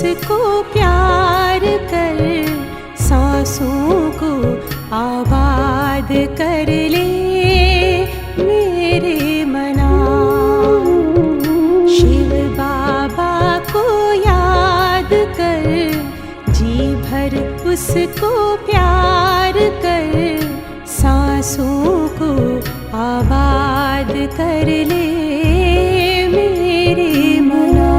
उसको प्यार कर, सांसों को आबाद कर ले मेरे मना। शिव बाबा को याद कर, जी भर उसको प्यार कर, सांसों को आबाद कर ले मेरे मना।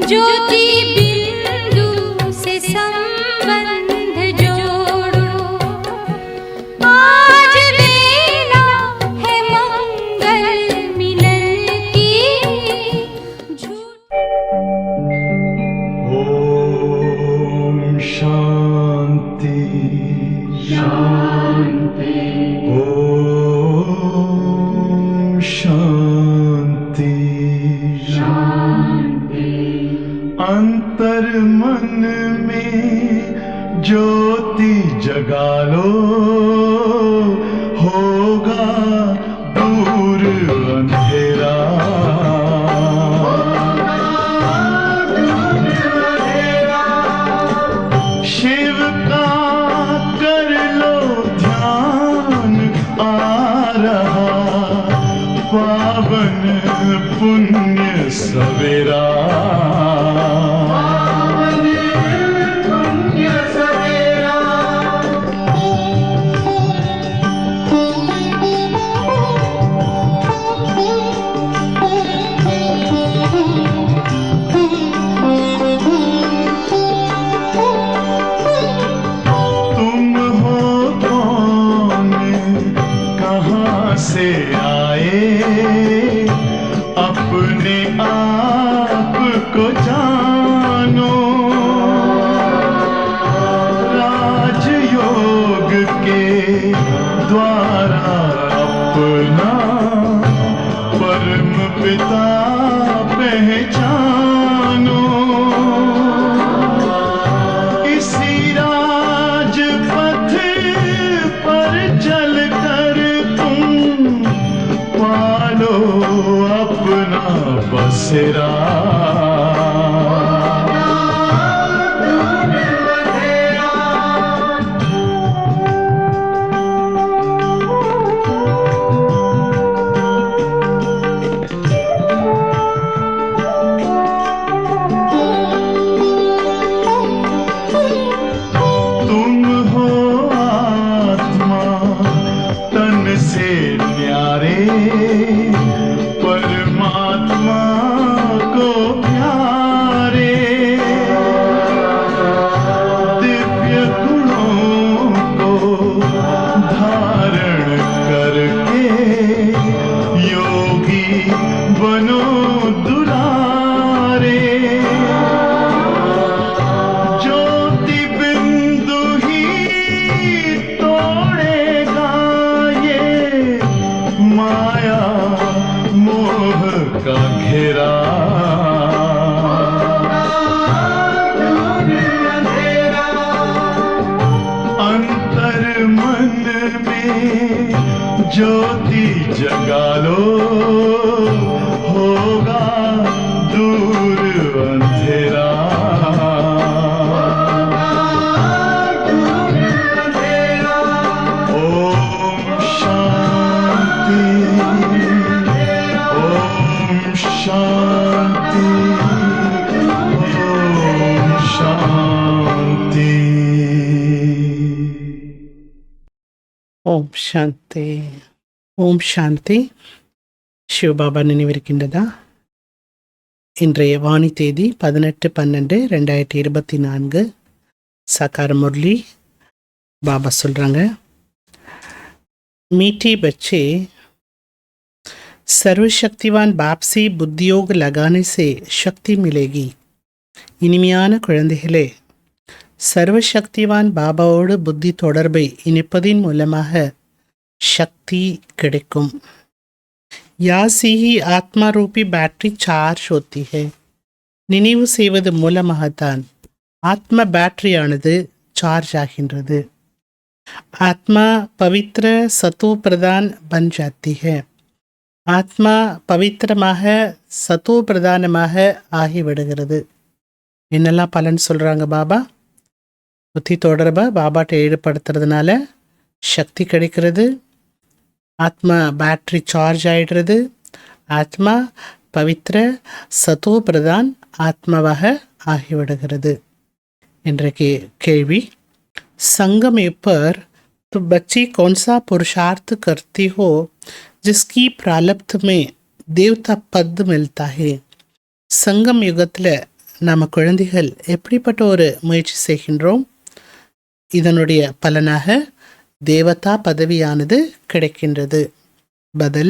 ज्योति बिंदु से संबंध जोड़ो, आज वेला है मंगल मिलन की। ओम शांति शांति, ओम शांति शांति। अंतर मन में ज्योति जगा लो, होगा दूर अंधेरा। शिव का कर लो ध्यान, आ रहा पावन पुण्य सवेरा। से आए अपने आप को जानो, राजयोग के द्वारा अपना परम पिता पहचानो। इसी राजपथ पर चलकर पालो अपना बसेरा। तुम हो आत्मा तन से न्यारे, परमात्मा को प्यारे। दिव्य गुणों को धारण करके योगी बनो दुलारे। ज्योति बिंदु ही तोड़ेगा ये माया मोह का घेरा। अंतर मन में ज्योति जगा लो, होगा दूर अंधेरा। ओम शांति, ओम शांति, ओम शांति। ஓம் சாந்தி. ஓம் சாந்தி. சிவபாபா நினைவிருக்கின்றதா? இன்றைய வாணி தேதி 18/12/2024. साकार मुरली. बाबा சொல்றாங்க, मीठे बच्चे, सर्वशक्तिवान बाप से बुद्धि योग लगाने से शक्ति मिलेगी. இனிமையான குழந்தைகளே, சர்வசக்திவான் பாபாவோடு புத்தி தொடர்பை இணைப்பதின் மூலமாக சக்தி கிடைக்கும். यहाँ से ही आत्मा रूपी बैटरी चार्ज होती है. நினைவு செய்வது மூலமாகத்தான் ஆத்ம பேட்டரியானது சார்ஜ் ஆகின்றது. ஆத்மா பவித்ர சத்தோ பிரதான் பன் ஜாத்தி है. ஆத்மா பவித்திரமாக சத்தோ பிரதானமாக ஆகிவிடுகிறது. என்னெல்லாம் பலன் சொல்றாங்க பாபா? புத்தி தொடர்பை பாபாட்ட ஈடுபடுத்துறதுனால சக்தி கிடைக்கிறது. ஆத்மா பேட்டரி சார்ஜ் ஆயிடுறது. ஆத்மா பவித்ர சத்தோ பிரதான் ஆத்மாவாக ஆகிவிடுகிறது. இன்றைக்கு கேள்வி, संगमे पर तो बच्ची कौन सा पुरुषार्थ करती हो जिसकी प्रारब्ध में देवता पद मिलता है? संगम युगத்தில் நம்ம குழந்தைகள் எப்படிப்பட்ட ஒரு முயற்சி செய்கின்றோம்? இதனுடைய பலனாக தேவதா பதவியானது கிடைக்கின்றது. बदल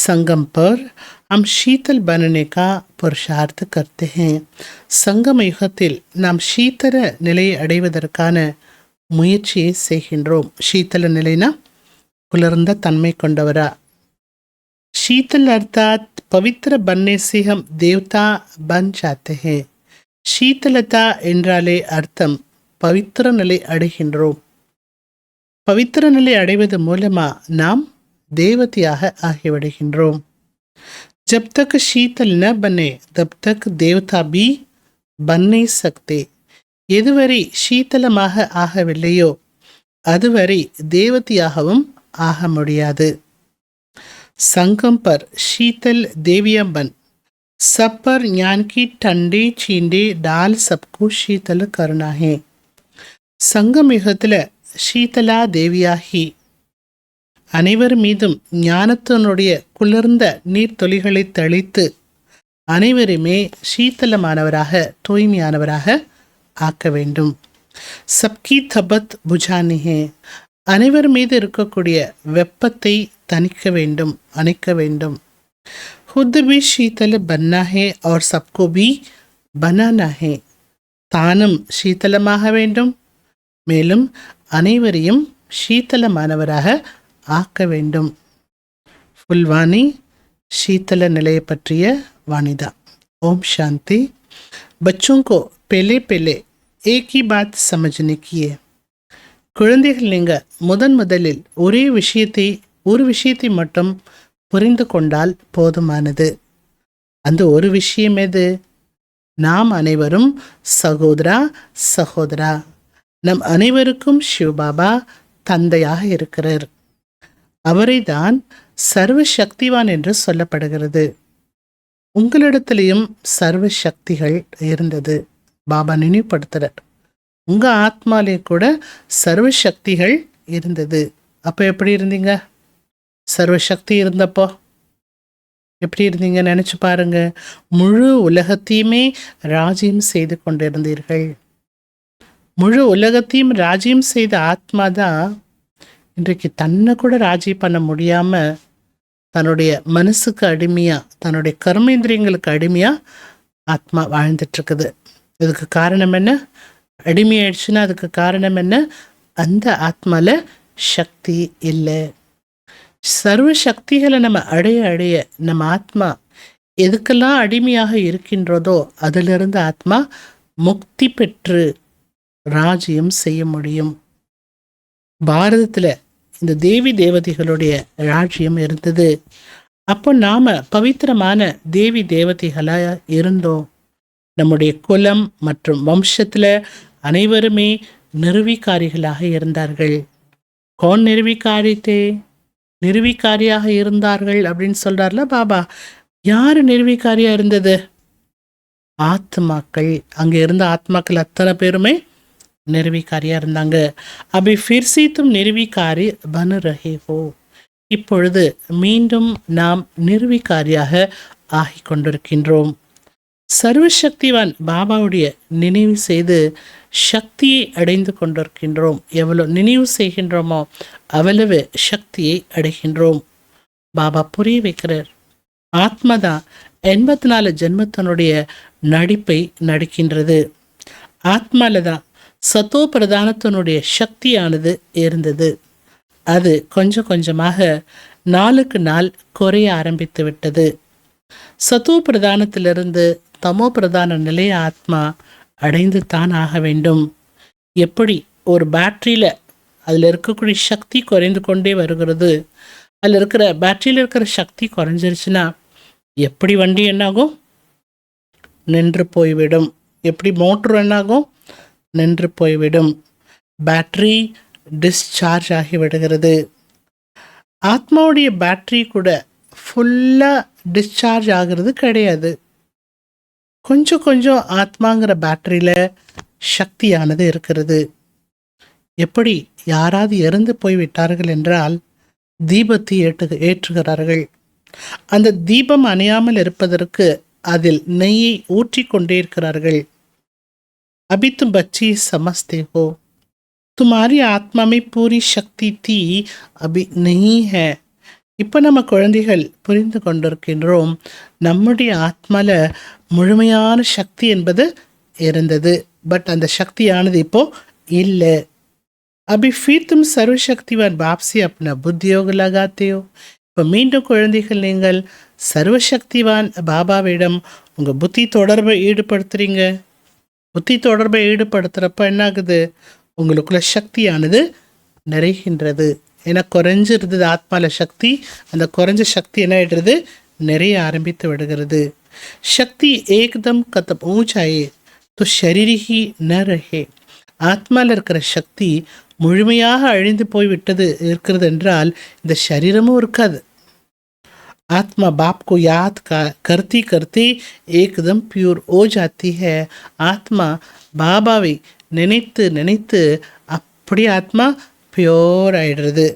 संगम पर हम शीतल बनने का पुरुषार्थ करते हैं. சங்கம யுகத்தில் நாம் சீத்தல நிலையை அடைவதற்கான முயற்சியை செய்கின்றோம். சீத்தல நிலைனா குளிர்ந்த தன்மை கொண்டவரா. शीतल अर्थात पवित्र बनने से हम देवता बन जाते हैं. शीतलता என்றாலே அர்த்தம் பவித்திர நிலை அடைகின்றோம். பவித்திர நிலை அடைவது மூலமா நாம் देवतियाह ஆகிவிடுகின்றோம். जब तक शीतल न बने तब तक देवता भी बन नहीं सकते. எதுவரை சீத்தலமாக ஆகவில்லையோ அதுவரை தேவதியாகவும் ஆக முடியாது. संगम पर शीतल देवियां बन सब पर ज्ञान की ठंडे चींडे डाल सबको शीतल करना है. संगम யுகத்துல ஷீதலா தேவியாகி அனைவர் மீதும் ஞானத்தினுடைய குளிர்ந்த நீர்த்துளிகளை தெளித்து அனைவருமே சீத்தலமானவராக தூய்மையானவராக ஆக்க வேண்டும். சப்கி தபத் புஜானி ஹே, அனைவர் மீது இருக்கக்கூடிய வெப்பத்தை தணிக்க வேண்டும், அணைக்க வேண்டும். खुद भी शीतल बनना है और सबको भी बनाना है. தானும் சீத்தலமாக வேண்டும், மேலும் அனைவரையும் சீத்தலமானவராக ஆக்க வேண்டும். फुलवानी शीतल நிலையை பற்றிய வாணிதா. ओम शांति. बच्चों को पहले पहले एक ही बात समझने की है. குழந்தைகள் நீங்கள் முதலில் ஒரு விஷயத்தை மட்டும் புரிந்து கொண்டால் போதுமானது. அந்த ஒரு விஷயம் எது? நாம் அனைவரும் சகோதரா. நம் அனைவருக்கும் சிவபாபா தந்தையாக இருக்கிறார். அவரை தான் சர்வ சக்திவான் என்று சொல்லப்படுகிறது. உங்களிடத்திலையும் சர்வ சக்திகள் இருந்தது. பாபா நினைவுபடுத்துறார், உங்க ஆத்மாலே கூட சர்வ சக்திகள் இருந்தது. அப்போ எப்படி இருந்தீங்க? சர்வ சக்தி இருந்தப்போ எப்படி இருந்தீங்க நினைச்சு பாருங்க. முழு உலகத்தையுமே ராஜ்யம் செய்து கொண்டிருந்தீர்கள். முழு உலகத்தையும் ராஜ்யம் செய்த ஆத்மா தான் இன்றைக்கு தன்னை கூட ராஜ்யம் பண்ண முடியாம தன்னுடைய மனசுக்கு அடிமையா, தன்னுடைய கர்மேந்திரியங்களுக்கு அடிமையா ஆத்மா வாழ்ந்துட்டு இருக்குது. இதுக்கு காரணம் என்ன? அடிமையாயிடுச்சுன்னா அதுக்கு காரணம் என்ன? அந்த ஆத்மால சக்தி இல்லை. சர்வ சக்திகளை நம்ம அடைய நம்ம ஆத்மா எதுக்கெல்லாம் அடிமையாக இருக்கின்றதோ அதிலிருந்து ஆத்மா முக்தி பெற்று ராஜ்யம் செய்ய முடியும். பாரதத்தில் இந்த தேவி தேவதைகளுடைய ராஜ்யம் இருந்தது. அப்போ நாம பவித்திரமான தேவி தேவதைகளா இருந்தோம். நம்முடைய குலம் மற்றும் வம்சத்தில் அனைவருமே நிர்வீகாரிகளாக இருந்தார்கள். கோன் நிர்வீகாரியாக இருந்தார்கள் அப்படின்னு சொல்றார்ல பாபா. யாரு நிர்வீகாரியா இருந்தது? ஆத்மாக்கள். அங்கே இருந்த ஆத்மாக்கள் அத்தனை பேருமே நிர்வீகாரியா இருந்தாங்க. அபி ஃபிர்சி தும் நிர்வீகாரி பன் ரஹே ஹோ. இப்பொழுது மீண்டும் நாம் நிர்வீகாரியாக ஆகிக் கொண்டிருக்கின்றோம். சர்வசக்திவான் பாபாவுடைய நினைவு செய்து சக்தியை அடைந்து கொண்டிருக்கின்றோம். எவ்வளவு நினைவு செய்கின்றோமோ அவ்வளவு சக்தியை அடைகின்றோம். பாபா புரிய வைக்கிறார், ஆத்மாதான் 84 ஜென்மத்தினுடைய நடிப்பை நடிக்கின்றது. ஆத்மால தான் சத்தோ பிரதானத்தினுடைய சக்தியானது இருந்தது. அது கொஞ்சம் கொஞ்சமாக நாளுக்கு நாள் குறைய ஆரம்பித்து விட்டது. சத்தோ பிரதானத்திலிருந்து தமோ பிரதான நிலைய ஆத்மா அடைந்து தான் ஆக வேண்டும். எப்படி ஒரு பேட்டரியில் அதில் இருக்கக்கூடிய சக்தி குறைந்து கொண்டே வருகிறது. அதில் இருக்கிற பேட்டரியில் இருக்கிற சக்தி குறைஞ்சிருச்சுன்னா எப்படி வண்டி என்னாகும்? நின்று போய்விடும். எப்படி மோட்ரு என்னாகும்? நின்று போய்விடும். பேட்டரி டிஸ்சார்ஜ் ஆகிவிடுகிறது. ஆத்மாவுடைய பேட்டரி கூட ஃபுல்லாக டிஸ்சார்ஜ் ஆகிறது கிடையாது. கொஞ்சம் கொஞ்சம் ஆத்மாங்கிற பேட்டரியில் சக்தியானது இருக்கிறது. எப்படி யாராவது இறந்து போய்விட்டார்கள் என்றால் தீபத்தை ஏற்றுகிறார்கள். அந்த தீபம் அணையாமல் இருப்பதற்கு அதில் நெய்யை ஊற்றிக் கொண்டே இருக்கிறார்கள். अभी तुम बच्ची समझते हो, तुम्हारी आत्मा में पूरी शक्ति थी, अभी नहीं है. இப்போ நம்ம குழந்தைகள் புரிந்து கொண்டிருக்கின்றோம், நம்முடைய ஆத்மால முழுமையான சக்தி என்பது இருந்தது, பட் அந்த சக்தியானது இப்போ இல்லை. अभी फिर तुम सर्वशक्तिवान बाप से अपना बुद्धि योग लगाते हो. இப்போ மீண்டும் குழந்தைகள் நீங்கள் சர்வசக்திவான் பாபாவிடம் உங்கள் புத்தி தொடர்பை ஈடுபடுத்துறீங்க. புத்தி தொடர்பை ஈடுபடுத்துகிறப்ப என்ன ஆகுது, உங்களுக்குள்ள சக்தியானது நிறைகின்றது. ஏன்னா குறைஞ்சிருந்தது ஆத்மால சக்தி, அந்த குறைஞ்ச சக்தி என்ன ஆயிடுறது, நிறைய ஆரம்பித்து விடுகிறது. சக்தி ஏகதம் கதம் ஊச்சாயே तो शरीर ही न रहे. ஆத்மாவில் இருக்கிற சக்தி முழுமையாக அழிந்து போய்விட்டது இருக்கிறது என்றால் இந்த சரீரமும் இருக்காது. आत्मा बाप को याद करती करते एकदम प्योर हो जाती है. ஆத்மா பாபாவை நினைத்து நினைத்து அப்படியே ஆத்மா பியோர் ஆயிடுறது.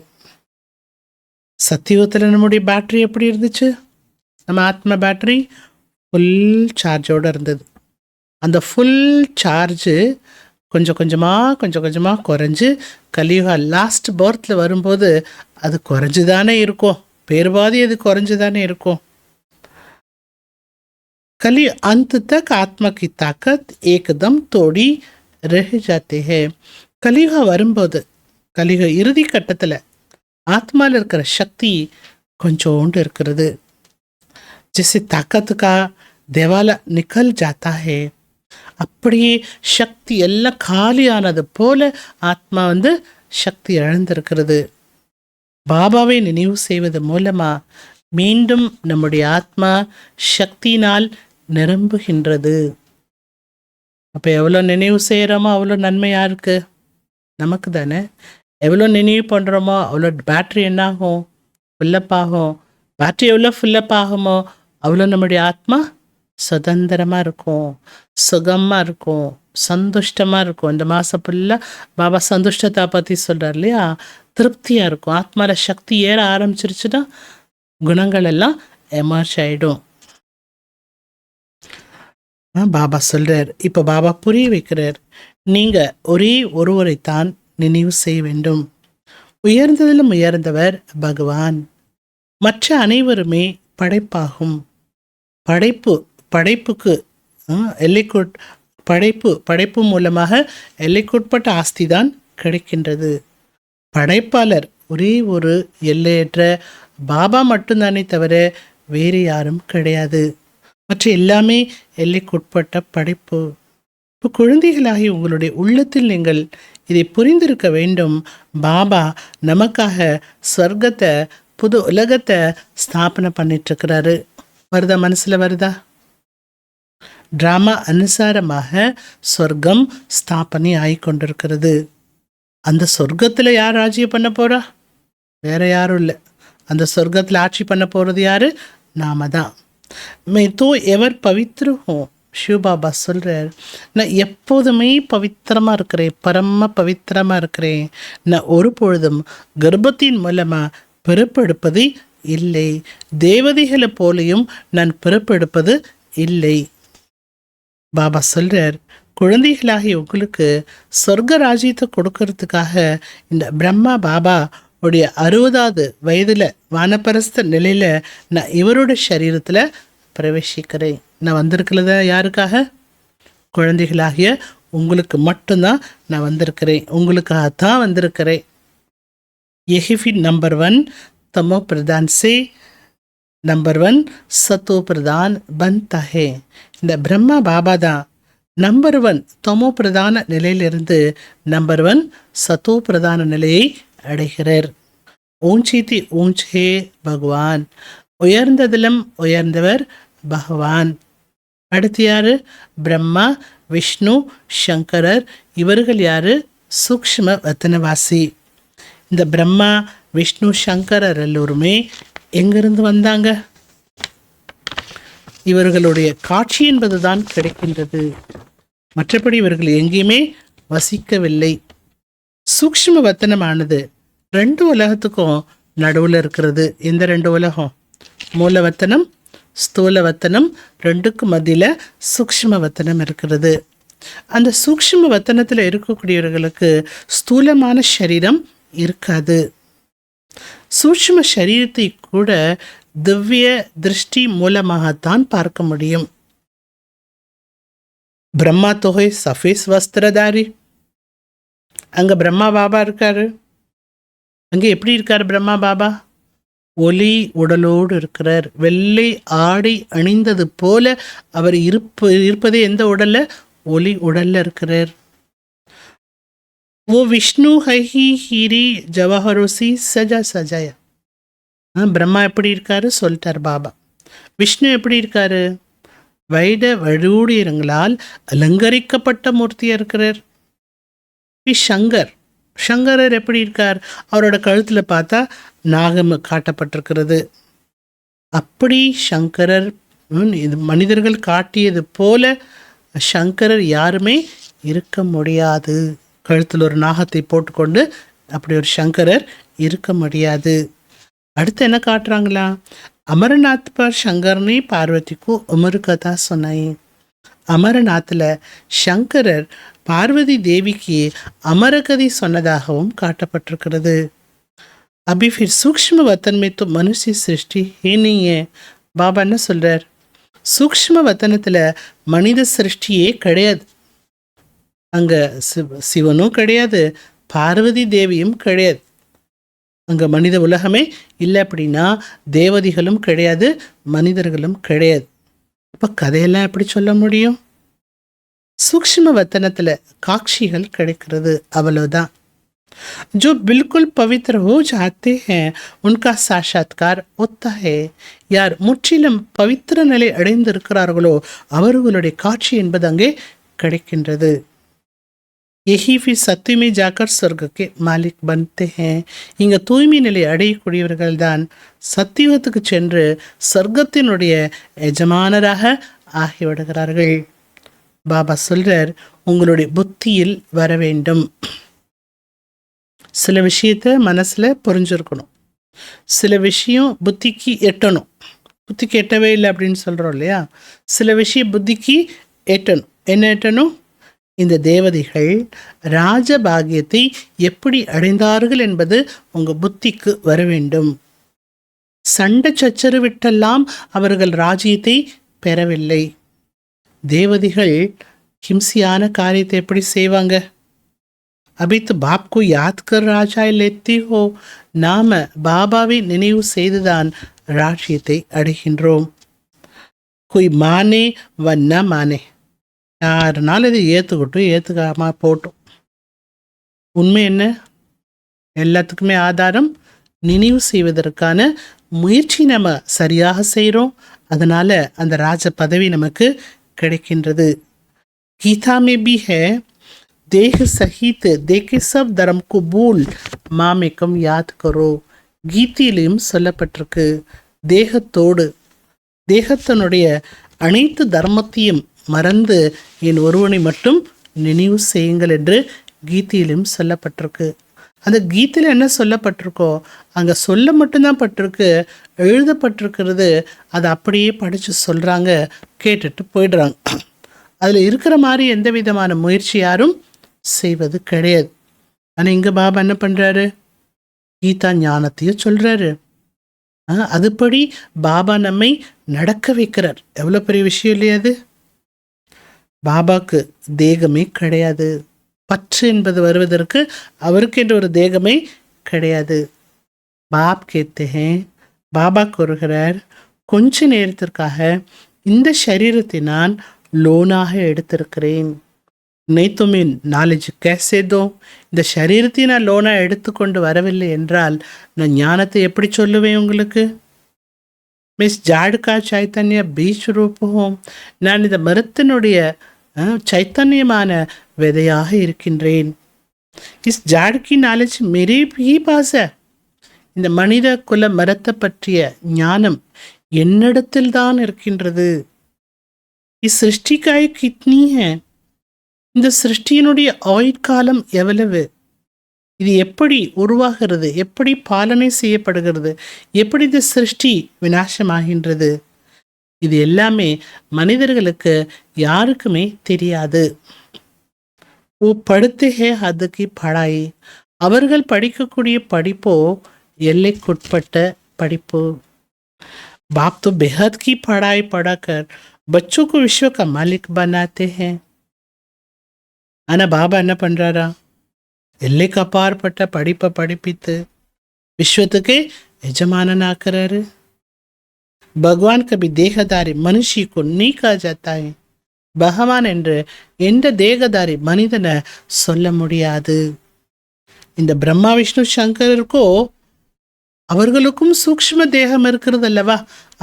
சத்தியுகத்தில் நம்முடைய பேட்டரி எப்படி இருந்துச்சு, நம்ம ஆத்மா பேட்டரி ஃபுல் சார்ஜோடு இருந்தது. அந்த ஃபுல் சார்ஜு கொஞ்சம் கொஞ்சமாக குறைஞ்சு கலியுகா லாஸ்ட் பர்த்தில் வரும்போது அது குறைஞ்சு தானே இருக்கும், பேர்வாதி அது குறைஞ்சு தானே இருக்கும். कली अंत तक आत्मा की ताकत एकदम तोड़ी रह जाते हैं. கலியுக வரும்போது, கலியுக இறுதி கட்டத்தில் ஆத்மாவில் இருக்கிற சக்தி கொஞ்சோண்டு இருக்கிறது. जिससे ताकत का देवाला निकल जाता है. அப்படியே சக்தி எல்லாம் காலியானது போல ஆத்மா சக்தி இழந்திருக்கிறது. பாபாவை நினைவு செய்வது மூலமா மீண்டும் நம்முடைய ஆத்மா சக்தியினால் நிரம்புகின்றது. அப்போ எவ்வளோ நினைவு செய்கிறோமோ அவ்வளோ நன்மை யாருக்கு, நமக்கு தானே. எவ்வளோ நினைவு பண்ணுறோமோ அவ்வளோ பேட்ரி என்னாகும், ஃபில்லப் ஆகும். பேட்ரி எவ்வளோ ஃபில்லப் ஆகுமோ அவ்வளோ நம்முடைய ஆத்மா சுதந்திரமாக இருக்கும், சுகமாக இருக்கும், சந்துஷ்டமாக இருக்கும். இந்த மாதம் ஃபுல்லாக பாபா சந்துஷ்டத்தை பற்றி சொல்கிறார் இல்லையா, திருப்தியாக இருக்கும். ஆத்மாவில் சக்தி ஏற ஆரம்பிச்சிருச்சுன்னா குணங்கள் எல்லாம் எமர்ஜ் ஆகிடும். பாபா சொல்கிறார், இப்போ பாபா புரிய வைக்கிறார், நீங்கள் ஒரே ஒருவரைத்தான் நினைவு செய்ய வேண்டும். உயர்ந்ததிலும் உயர்ந்தவர் பகவான், மற்ற அனைவருமே படைப்பாகும். படைப்புக்கு எல்லைக்குட் படைப்பு மூலமாக எல்லைக்குட்பட்ட ஆஸ்தி தான் கிடைக்கின்றது. படைப்பாளர் ஒரே ஒரு எல்லையற்ற பாபா மட்டும்தானே தவிர வேறு யாரும் கிடையாது. மற்ற எல்லாமே எல்லைக்குட்பட்ட படைப்பு. இப்போ குழந்தைகளாகி உங்களுடைய உள்ளத்தில் நீங்கள் இதை புரிந்திருக்க வேண்டும். பாபா நமக்காக ஸ்வர்க்கத்தை, புது உலகத்தை ஸ்தாபனை பண்ணிட்டுருக்கிறாரு. வருதா, மனசில் வருதா? ட்ராமா அனுசாரமாக சொர்க்கம் ஸ்தாபனை ஆகிக்கொண்டிருக்கிறது. அந்த சொர்க்கத்தில் யார் ஆட்சி பண்ண போகிறா? வேற யாரும் இல்லை. அந்த சொர்க்கத்தில் ஆட்சி பண்ண போகிறது யாரு? நாம தான். மே தோ எவர் பவித்ருஹோம். சிவபாபா சொல்கிறார், நான் எப்போதுமே பவித்திரமாக இருக்கிறேன், பரம பவித்திரமாக இருக்கிறேன். நான் ஒரு பொழுதும் கர்ப்பத்தின் மூலமாக பிறப்பெடுப்பது இல்லை. தேவதைகளை போலையும் நான் பிறப்பெடுப்பது இல்லை. பாபா சொல்கிறார், குழந்தைகளாகி உங்களுக்கு சொர்க்க ராஜ்யத்தை கொடுக்கறதுக்காக இந்த பிரம்மா பாபா உடைய 60வது வயதில் வானப்பரஸ்த நிலையில் நான் இவரோட சரீரத்தில் பிரவேசிக்கிறேன். நான் வந்திருக்கிறத யாருக்காக? குழந்தைகளாகிய உங்களுக்கு மட்டும்தான் நான் வந்திருக்கிறேன், உங்களுக்காகத்தான் வந்திருக்கிறேன். यही नंबर 1 तमो प्रधान से नंबर 1 सतो प्रधान बनता है. இந்த பிரம்மா பாபா தான் நம்பர் 1 தமோ பிரதான நிலையிலிருந்து நம்பர் 1 சத்தோ பிரதான நிலையை அடைகிறார். ஊஞ்சிதி ஊஞ்சே பகவான், உயர்ந்ததிலும் உயர்ந்தவர் பகவான். அடுத்து யாரு? பிரம்மா, விஷ்ணு, சங்கரர். இவர்கள் யாரு? சூக்ஷ்ம வத்தனவாசி. இந்த பிரம்மா, விஷ்ணு, சங்கரர் எல்லோருமே எங்கிருந்து வந்தாங்க? இவர்களுடைய காட்சி என்பது தான் கிடைக்கின்றது. மற்றபடி இவர்கள் எங்கேயுமே வசிக்கவில்லை. சூக்ஷ்ம வத்தனமானது 2 உலகத்துக்கும் நடுவில் இருக்கிறது. எந்த 2 உலகம்? மூலவத்தனம், ஸ்தூல வத்தனம், ரெண்டுக்கு மத்தியில் சூக்ஷ்ம வத்தனம் இருக்கிறது. அந்த சூக்ஷ்ம வத்தனத்தில் இருக்கக்கூடியவர்களுக்கு ஸ்தூலமான சரீரம் இருக்காது. சூக்ஷ்ம சரீரத்தை கூட திவ்ய திருஷ்டி மூலமாகத்தான் பார்க்க முடியும். பிரம்மா தொகை சஃபேஸ் வஸ்திரதாரி, அங்க பிரம்மா பாபா இருக்காரு. அங்க எப்படி இருக்காரு பிரம்மா பாபா? ஒளி உடலோடு இருக்கிறார். வெள்ளை ஆடை அணிந்தது போல அவர் இருப்பதே எந்த உடல்ல? ஒளி உடல்ல இருக்கிறார். ஓ விஷ்ணு ஹி ஹீரி ஜவஹரோசி சஜா சஜாயா. பிரம்மா எப்படி இருக்காரு சொல்லிட்டார் பாபா. விஷ்ணு எப்படி இருக்காரு? வைட வழூழியங்களால் அலங்கரிக்கப்பட்ட மூர்த்தியா இருக்கிறார். சங்கரர் எப்படி இருக்கார்? அவரோட கழுத்துல பார்த்தா நாகம் காட்டப்பட்டிருக்கிறது. அப்படி சங்கரர் இது மனிதர்கள் காட்டியது போல சங்கரர் யாருமே இருக்க முடியாது. கழுத்தில் ஒரு நாகத்தை போட்டுக்கொண்டு அப்படி ஒரு சங்கரர் இருக்க முடியாது. அடுத்து என்ன காட்டுறாங்களா? அமரநாத் பர் சங்கர்னே பார்வதிக்கு உமர் கதா சொன்னாய். அமரநாத்தில் சங்கரர் பார்வதி தேவிக்கு அமரகதி சொன்னதாகவும் காட்டப்பட்டிருக்கிறது. अभी फिर सूक्ष्म वतन में तो मनुष्य सृष्टि ही नहीं है. பாபா என்ன சொல்றார்? சூக்ஷ்ம வத்தனத்தில் மனித சிருஷ்டியே கிடையாது. அங்க சிவனும் கிடையாது, பார்வதி தேவியும் கிடையாது. அங்க மனித உலகமே இல்லை. அப்படின்னா தேவதைகளும் கிடையாது, மனிதர்களும் கிடையாது. இப்போ கதையெல்லாம் எப்படி சொல்ல முடியும்? சூக்ஷ்ம வத்தனத்தில் காட்சிகள் கிடைக்கிறது, அவ்வளவுதான். जो बिल्कुल पवित्र हो जाते हैं उनका साक्षात्कार होता है. யார் முற்றிலும் பவித்திர நிலை அடைந்திருக்கிறார்களோ அவர்களுடைய காட்சி என்பது அங்கே கிடைக்கின்றது. यही फिर सत्य में जाकर स्वर्ग के मालिक बनते हैं. இங்க தூய்மை நிலை அடையக்கூடியவர்கள் தான் சத்தியுகத்துக்கு சென்று சொர்க்கத்தினுடைய எஜமானராக ஆகிவிடுகிறார்கள். பாபா சொல்றார், உங்களுடைய புத்தியில் வர வேண்டும். சில விஷயத்தை மனசில் புரிஞ்சிருக்கணும், சில விஷயம் புத்திக்கு எட்டணும். புத்திக்கு எட்டவே இல்லை அப்படின்னு சொல்கிறோம் இல்லையா? சில விஷயம் புத்திக்கு எட்டணும். என்ன எட்டணும்? இந்த தேவதைகள் ராஜபாகியத்தை எப்படி அடைந்தார்கள் என்பது உங்கள் புத்திக்கு வர வேண்டும். சண்டை சச்சரவிட்டெல்லாம் அவர்கள் ராஜ்யத்தை பெறவில்லை. தேவதைகள் ஹிம்சியான காரியத்தை எப்படி செய்வாங்க? अभी तो बाप को याद कर ராஜாய் लेती हो. நாம பாபாவை நினைவு செய்துதான் ராஜ்யத்தை அடைகின்றோம். कोई माने व न माने, யாருனாலும் இதை ஏற்றுக்கட்டும் ஏற்றுக்காம போட்டோம். உண்மை என்ன? எல்லாத்துக்குமே ஆதாரம் நினைவு செய்வதற்கான முயற்சி நம்ம சரியாக செய்கிறோம். அதனால அந்த ராஜ பதவி நமக்கு கிடைக்கின்றது. கீதா மே பி ஹே देह सहित देखे सब धर्म को भूल மாமேக்கம் யாத் கரோ. கீதையிலையும் சொல்லப்பட்டிருக்கு, தேகத்தோடு தேகத்தினுடைய அனைத்து தர்மத்தையும் மறந்து என் ஒருவனை மட்டும் நினைவு செய்யுங்கள் என்று கீதையிலும் சொல்லப்பட்டிருக்கு. அந்த கீதையில் என்ன சொல்லப்பட்டிருக்கோ அங்கே சொல்ல மட்டும்தான் பட்டிருக்கு, எழுதப்பட்டிருக்கிறது. அதை அப்படியே படித்து சொல்கிறாங்க, கேட்டுட்டு போயிடுறாங்க. அதில் இருக்கிற மாதிரி எந்த விதமான முயற்சி யாரும் செய்வது கிடையாது. ஆனால் இங்கே பாபா என்ன பண்ணுறாரு? கீதா ஞானத்தையும் சொல்கிறாரு. அதுபடி பாபா நம்மை நடக்க வைக்கிறார். எவ்வளோ பெரிய விஷயம் இல்லையா அது? பாபாக்கு தேகமே கிடையாது. பற்று என்பது வருவதற்கு அவருக்கு என்ற ஒரு தேகமே கிடையாது. பாப் கேத்தேன், பாபா கூறுகிறார், கொஞ்ச நேரத்திற்காக இந்த சரீரத்தை நான் லோனாக எடுத்திருக்கிறேன். நெய்த்துமின் நாலேஜ் கேசேதோ. இந்த சரீரத்தை நான் லோனாக எடுத்துக்கொண்டு வரவில்லை என்றால் நான் ஞானத்தை எப்படி சொல்லுவேன் உங்களுக்கு? மிஸ் ஜாடுகா சைத்தன்ய பீச் ரூபம். நான் இந்த மரத்தினுடைய சைத்தன்யமான விதையாக இருக்கின்றேன். இஸ் ஜாடுக்கி நாலேஜ் மேரே ஹி பாஸ் ஹை. இந்த மனித குல மரத்தை பற்றிய ஞானம் என்னிடத்தில் தான் இருக்கின்றது. இஸ் சிருஷ்டிக்காய் கித்னி ஹை. இந்த சிருஷ்டியினுடைய ஆயுட்காலம் எவ்வளவு? இது எப்படி உருவாகிறது, எப்படி பாலனை செய்யப்படுகிறது, எப்படி இந்த சிருஷ்டி விநாசமாகின்றது? இது எல்லாமே மனிதர்களுக்கு யாருக்குமே தெரியாது. ஓ படுத்து ஹே அதுக்கு படாய், அவர்கள் படிக்கக்கூடிய படிப்போ எல்லைக்குட்பட்ட படிப்பு. बाप तो बेहद की पढ़ाई पढ़ाकर बच्चों को विश्व का मालिक बनाते हैं. ஆனா பாபா என்ன பண்றாரா, எல்லைக்கு அப்பாற்பட்ட படிப்பை படிப்பித்து விஸ்வத்துக்கு எஜமானன் ஆக்குறாரு. பகவான் கபி தேகதாரி மனுஷி को नहीं कहा जाता है. பகவான் என்று எந்த தேகதாரி மனிதனை சொல்ல முடியாது. இந்த பிரம்மா விஷ்ணு சங்கருக்கோ அவர்களுக்கும் சூக்ஷ்ம தேகம் இருக்கிறது அல்லவா,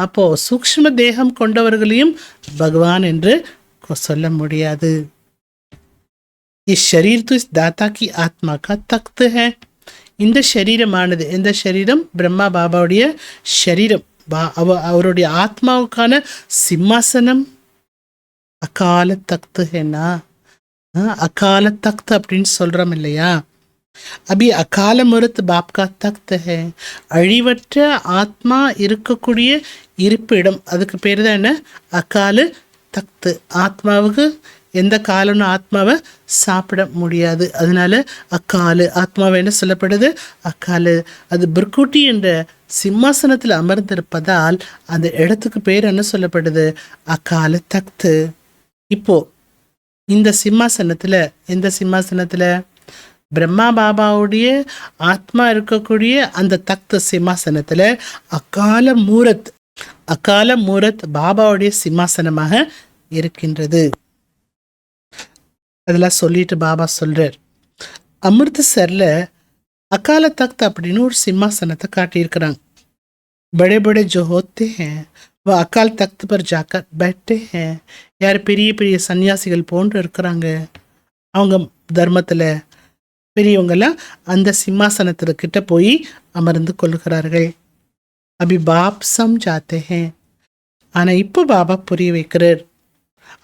அப்போ சூக்ஷ்ம தேகம் கொண்டவர்களையும் பகவான் என்று சொல்ல முடியாது. इस शरीर तो इस दाता की आत्मा का तख्त है. இந்த சரீரமானது, இந்த சரீரம் பிரம்மா பாபாவுடைய சரீரம், அவருடைய ஆத்மாவுக்கான சிம்மாசனம். அகால தக்து ஹேனா, அகால தக்து அப்படின்னு சொல்றோம் இல்லையா. அபி அகால முரத் பாப் கா தக்த் ஹே, அழிவற்ற ஆத்மா இருக்கக்கூடிய இருப்பிடம், அதுக்கு பேர் தான் என்ன, அகால தக்து. ஆத்மாவுக்கு எந்த காலம்னு ஆத்மாவை சாப்பிட முடியாது, அதனால அக்காலு ஆத்மாவை என்ன சொல்லப்படுது, அக்காலு. அது பிர்குட்டி என்ற சிம்மாசனத்தில் அமர்ந்திருப்பதால் அந்த இடத்துக்கு பேர் என்ன சொல்லப்படுது, அக்கால தக்து. இப்போ இந்த சிம்மாசனத்தில், எந்த சிம்மாசனத்தில், பிரம்மா பாபாவுடைய ஆத்மா இருக்கக்கூடிய அந்த தக்த சிம்மாசனத்தில் அகால மூரத், அகால மூரத் பாபாவுடைய சிம்மாசனமாக இருக்கின்றது. அதெல்லாம் சொல்லிட்டு பாபா சொல்றார், அமிர்தசரில் அகால தக்த் அப்படின்னு ஒரு சிம்மாசனத்தை காட்டியிருக்கிறாங்க. बड़े बड़े जो होते हैं वह अकाल तख्त पर जाकर बैठते हैं. யார் பெரிய பெரிய சன்னியாசிகள் போன்று இருக்கிறாங்க, அவங்க தர்மத்தில் பெரியவங்கெல்லாம் அந்த சிம்மாசனத்திற்கிட்ட போய் அமர்ந்து கொள்கிறார்கள். அபி பாப் சம்ஜாத்தே ஹே, ஆனால் இப்போ பாபா புரிய வைக்கிறார்.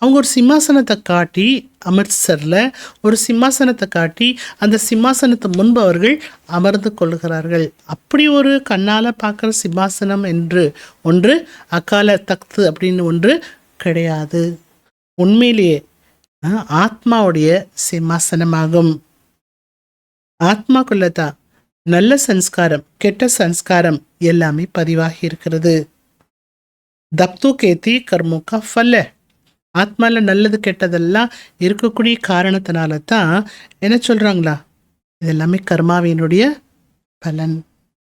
அவங்க ஒரு சிம்மாசனத்தை காட்டி, அமிர்தசரில் ஒரு சிம்மாசனத்தை காட்டி அந்த சிம்மாசனத்தை முன்பு அவர்கள் அமர்ந்து கொள்கிறார்கள். அப்படி ஒரு கண்ணால் பார்க்குற சிம்மாசனம் என்று ஒன்று, அகால தக்து அப்படின்னு ஒன்று கிடையாது. உண்மையிலேயே ஆத்மாவுடைய சிம்மாசனமாகும். ஆத்மாக்குள்ள தான் நல்ல சன்ஸ்காரம் கெட்ட சன்ஸ்காரம் எல்லாமே பதிவாகி இருக்கிறது. தப்தோ கேத்தி கர்மோக்கா ஃபல்ல, ஆத்மாவில் நல்லது கெட்டதெல்லாம் இருக்கக்கூடிய காரணத்தினால தான் என்ன சொல்கிறாங்களா, இது எல்லாமே கர்மாவினுடைய பலன்.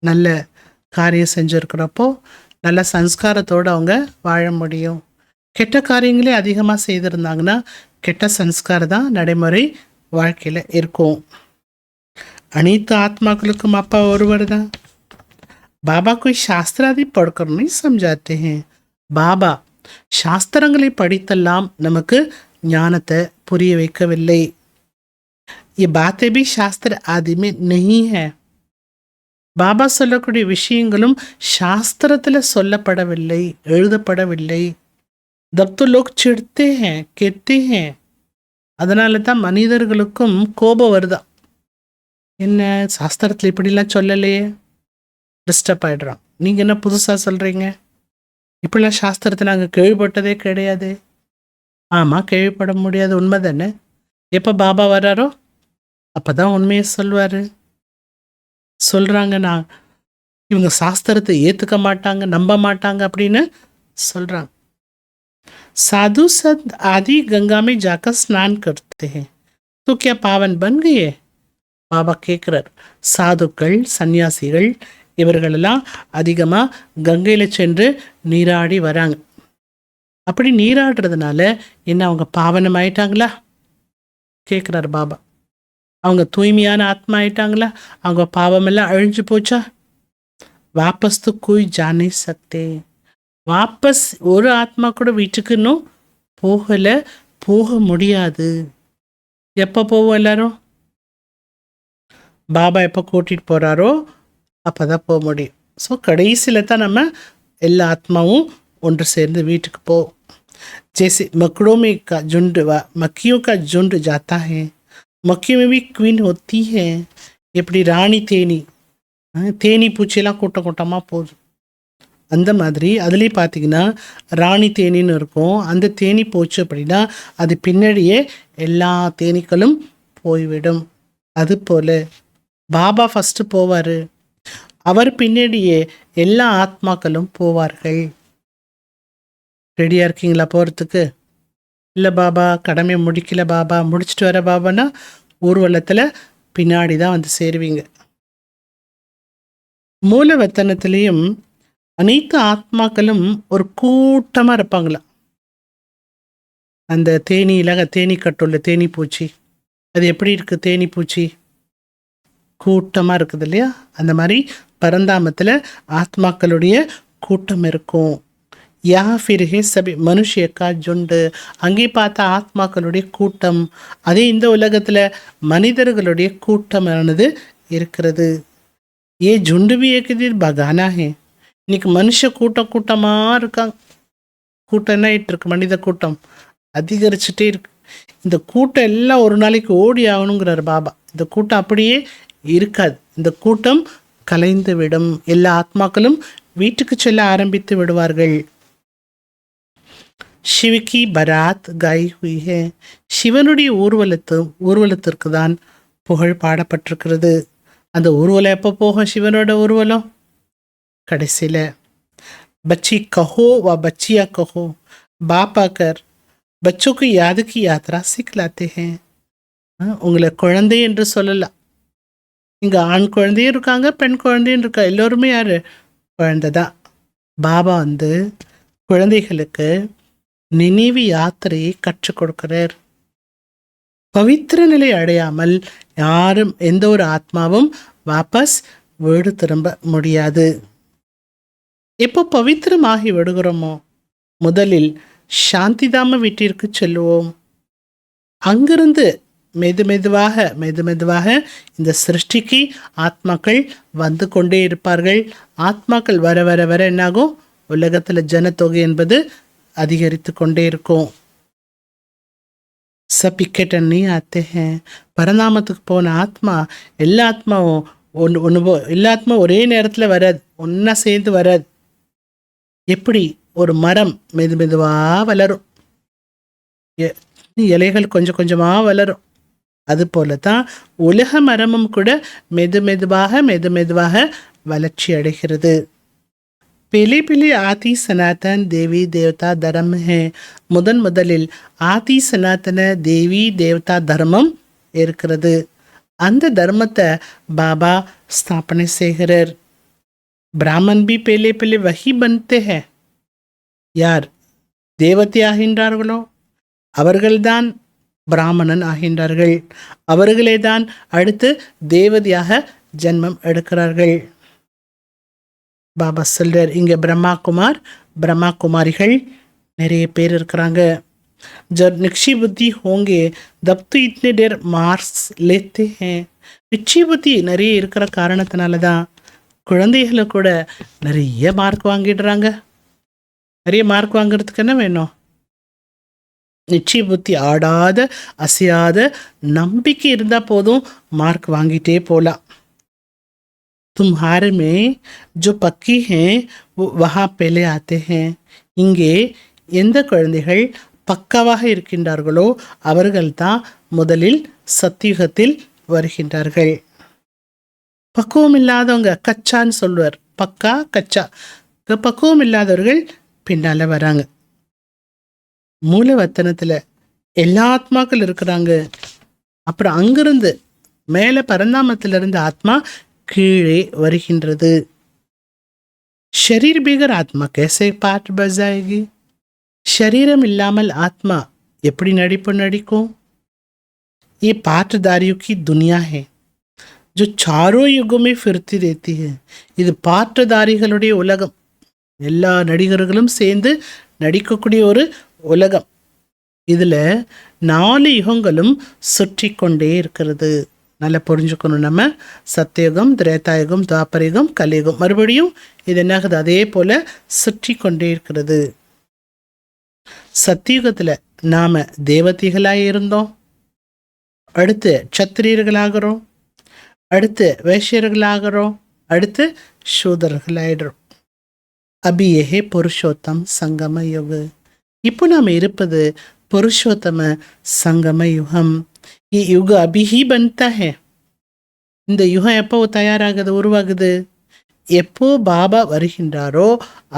நல்ல காரியம் செஞ்சுருக்கிறப்போ நல்ல சன்ஸ்காரத்தோடு அவங்க வாழ முடியும். கெட்ட காரியங்களே அதிகமாக செய்திருந்தாங்கன்னா கெட்ட சன்ஸ்காரம் தான் நடைமுறை வாழ்க்கையில் இருக்கும். அனைத்து ஆத்மாக்களுக்கும் அப்பா ஒருவர் தான். பாபா कोई शास्त्र आदि पढ़कर नहीं समझाते हैं. பாபா சாஸ்திரங்களை படித்தெல்லாம் நமக்கு ஞானத்தை புரிய வைக்கவில்லை. ये बातें भी शास्त्र आदि में नहीं है. பாபா சொல்லக்கூடிய விஷயங்களும் சாஸ்திரத்தில் சொல்லப்படவில்லை, எழுதப்படவில்லை. तब तो लोग चिढ़ते हैं, कहते हैं. அதனால தான் மனிதர்களுக்கும் கோபம் வருதா, என்ன சாஸ்திரத்தில் இப்படிலாம் சொல்லலையே, டிஸ்டர்ப் ஆகிடுறான். நீங்கள் என்ன புதுசாக சொல்கிறீங்க, இப்படிலாம் சாஸ்திரத்தை நாங்கள் கேள்விப்பட்டதே கிடையாது. ஆமாம், கேள்விப்பட முடியாது, உண்மை தானே. எப்போ பாபா வர்றாரோ அப்போ தான் உண்மையை சொல்வார். சொல்கிறாங்க, நான் இவங்க சாஸ்திரத்தை ஏற்றுக்க மாட்டாங்க, நம்ப மாட்டாங்க அப்படின்னு சொல்கிறாங்க. साधु संत आदि गंगा में जाकर स्नान करते हैं तो क्या पावन बन गए. பாபா கேட்குறார், சாதுக்கள் சன்னியாசிகள் இவர்களெல்லாம் அதிகமாக கங்கையில் சென்று நீராடி வராங்க. அப்படி நீராடுறதுனால என்ன அவங்க பாவனம் ஆயிட்டாங்களா கேட்குறார் பாபா. அவங்க தூய்மையான ஆத்மா ஆயிட்டாங்களா, அவங்க பாவமெல்லாம் அழிஞ்சு போச்சா. வாபஸ் तो कोई जा नहीं सकते. வாபஸ் ஒரு ஆத்மா கூட வீட்டுக்கு இன்னும் போகலை, போக முடியாது. எப்போ போவோம் எல்லாரும், பாபா எப்போ கூட்டிகிட்டு போகிறாரோ அப்போ தான் போக முடியும். ஸோ கடைசியில் தான் நம்ம எல்லா ஆத்மாவும் ஒன்று சேர்ந்து வீட்டுக்கு போவோம். जैसे मकड़ों में का झुंड व मक्खियों का झुंड जाता है, मक्खियों में भी क्वीन होती है. எப்படி ராணி தேனி, தேனி பூச்சியெல்லாம் கூட்டம் கூட்டமாக போகுது, அந்த மாதிரி அதுலேயே பார்த்தீங்கன்னா ராணி தேனீன்னு இருக்கும். அந்த தேனீ போச்சு அப்படின்னா அது பின்னாடியே எல்லா தேனீக்களும் போய்விடும். அதுபோல் பாபா ஃபஸ்ட்டு போவார், அவர் பின்னாடியே எல்லா ஆத்மாக்களும் போவார்கள். ரெடியாக இருக்கீங்களா போகிறதுக்கு? இல்லை பாபா கடமையை முடிக்கல பாபா, முடிச்சுட்டு வர பாபான்னா ஊர்வலத்தில் பின்னாடி தான் வந்து சேருவீங்க. மூலவத்தனத்திலையும் அனைத்து ஆத்மாக்களும் ஒரு கூட்டமாக இருப்பாங்களாம். அந்த தேனி கட்டுள்ள தேனி பூச்சி அது எப்படி இருக்குது? தேனி பூச்சி கூட்டமாக இருக்குது இல்லையா? அந்த மாதிரி பரந்தாமத்தில் ஆத்மாக்களுடைய கூட்டம் இருக்கும். யா ஃபிர்ஹே சபி மனுஷ கா ஜுண்டு, அங்கே பார்த்தா ஆத்மாக்களுடைய கூட்டம். அதே இந்த உலகத்தில் மனிதர்களுடைய கூட்டமானது இருக்கிறது. ஏ ஜுண்டு भी एक दिन பகானா है. இன்னைக்கு மனுஷ கூட்டமாக இருக்காங்க. கூட்டம் என்ன ஆகிட்டு இருக்கு? மனித கூட்டம் அதிகரிச்சுட்டே இருக்கு. இந்த கூட்டம் எல்லாம் ஒரு நாளைக்கு ஓடி ஆகணுங்கிறார் பாபா. இந்த கூட்டம் அப்படியே இருக்காது. இந்த கூட்டம் கலைந்து விடும். எல்லா ஆத்மாக்களும் வீட்டுக்கு செல்ல ஆரம்பித்து விடுவார்கள். சிவகி பராத் காய் ஹுய் ஹே. சிவனுடைய ஊர்வலத்திற்கு தான் புகழ் பாடப்பட்டிருக்கிறது. அந்த ஊர்வலம் எப்போ போகும்? சிவனோட ஊர்வலம் கடைசியில். बच्ची कहो व बच्चियाँ कहो, बाप आकर बच्चों को याद की यात्रा सिखलाते हैं. உங்களை குழந்தை என்று சொல்லலாம். இங்கே ஆண் குழந்தையும் இருக்காங்க, பெண் குழந்தையும் இருக்கா. எல்லோருமே யார்? குழந்தை தான். பாபா வந்து குழந்தைகளுக்கு நினைவு யாத்திரையை கற்றுக் கொடுக்கிறார். பவித்திர நிலை அடையாமல் யாரும் எந்த ஒரு ஆத்மாவும் வாபஸ் வீடு திரும்ப முடியாது. எப்போ பவித்திரமாகி விடுகிறோமோ முதலில் சாந்திதாம வீட்டிற்கு செல்லுவோம். அங்கிருந்து மெதுமெதுவாக இந்த சிருஷ்டிக்கு ஆத்மாக்கள் வந்து கொண்டே இருப்பார்கள். ஆத்மாக்கள் வர வர வர என்னாகும்? உலகத்தில் ஜனத்தொகை என்பது அதிகரித்து கொண்டே இருக்கும். சபிக்கெட் அண்ணி ஆத்தே. பரநாமத்துக்கு போன ஆத்மா எல்லா ஆத்மாவும் எல்லா ஆத்மா ஒரே நேரத்தில் வராது, ஒன்றா சேர்ந்து வராது. எப்படி ஒரு மரம் மெதுவாக வளரும், இலைகள் கொஞ்சம் கொஞ்சமாக வளரும். அதுபோல தான் உலக மரமும் கூட மெதுமெதுவாக வளர்ச்சி அடைகிறது. பிலி ஆதி சனாதன் தேவி தேவதா தர்மம் ஹே. முதலில் ஆதி சனாதன தேவி தேவதா தர்மம் இருக்கிறது. அந்த தர்மத்தை பாபா ஸ்தாபனை செய்கிறார். பிராமன் பி பிலே வஹி பன்தே ஹே. யார் தேவதை ஆகின்றார்களோ அவர்கள்தான் பிராமணன் ஆகின்றார்கள். அவர்களே தான் அடுத்து தேவதையாக ஜென்மம் எடுக்கிறார்கள். பாபா சொல்றார், இங்கே பிரம்மா குமாரிகள் நிறைய பேர் இருக்கிறாங்க. जब निक्षी बुद्धि होंगे तब तो इतने देर मार्क्स लेते हैं. நிச்சய புத்தி நிறைய இருக்கிற காரணத்தினால தான் குழந்தைகளை கூட நிறைய மார்க் வாங்கிடுறாங்க. நிறைய மார்க் வாங்குறதுக்கு என்ன வேணும்? நிச்சய புத்தி, ஆடாத அசையாத நம்பிக்கை இருந்தால் போதும், மார்க் வாங்கிட்டே போகலாம். तुम्हारे में जो पक्की हैं वो वहाँ पहले आते हैं. இங்கே எந்த குழந்தைகள் பக்காவாக இருக்கின்றார்களோ அவர்கள்தான் முதலில் சத்தியுகத்தில் வருகின்றார்கள். பக்குவம் இல்லாதவங்க கச்சான்னு சொல்லுவார். பக்கா கச்சா. பக்குவம் இல்லாதவர்கள் பின்னால் வராங்க. மூலவத்தனத்தில் எல்லா ஆத்மாக்கள் இருக்கிறாங்க. அப்புறம் அங்கிருந்து மேலே பரந்தாமத்திலிருந்து ஆத்மா கீழே வருகின்றது. ஷரீர் பிகர் ஆத்மா கேசே பாட் பஜாயகி. शरीरम इल्लामल आत्मा எப்படி நடிப்பு நடிக்கும்? ये पाठधारियों की दुनिया है जो चारों युगों में फिरती रहती है. இது பாட்டதாரிகளுடைய உலகம். எல்லா நடிகர்களும் சேர்ந்து நடிக்கக்கூடிய ஒரு உலகம். இதில் 4 யுகங்களும் சுற்றி கொண்டே இருக்கிறது. நல்லா புரிஞ்சுக்கணும். நம்ம சத்தியுகம், திரேதாயுகம், துவாபரயுகம், கலியுகம், மறுபடியும் இது என்னாகுது? அதே போல் சுற்றி கொண்டே இருக்கிறது. சத்தியுகத்தில் நாம் தேவதைகளாக இருந்தோம், அடுத்து சத்திரியர்களாகிறோம், அடுத்து வைஷ்யர்களாகிறோம், அடுத்து சூதர்களாயிடுறோம். अभी यह पुरुषोत्तम संगम युग. இப்போ நாம் இருப்பது புருஷோத்தம சங்கம யுகம். ये युग अभी ही बनता है. இந்த யுகம் எப்போ தயாராகுது, உருவாகுது? எப்போ பாபா வருகின்றாரோ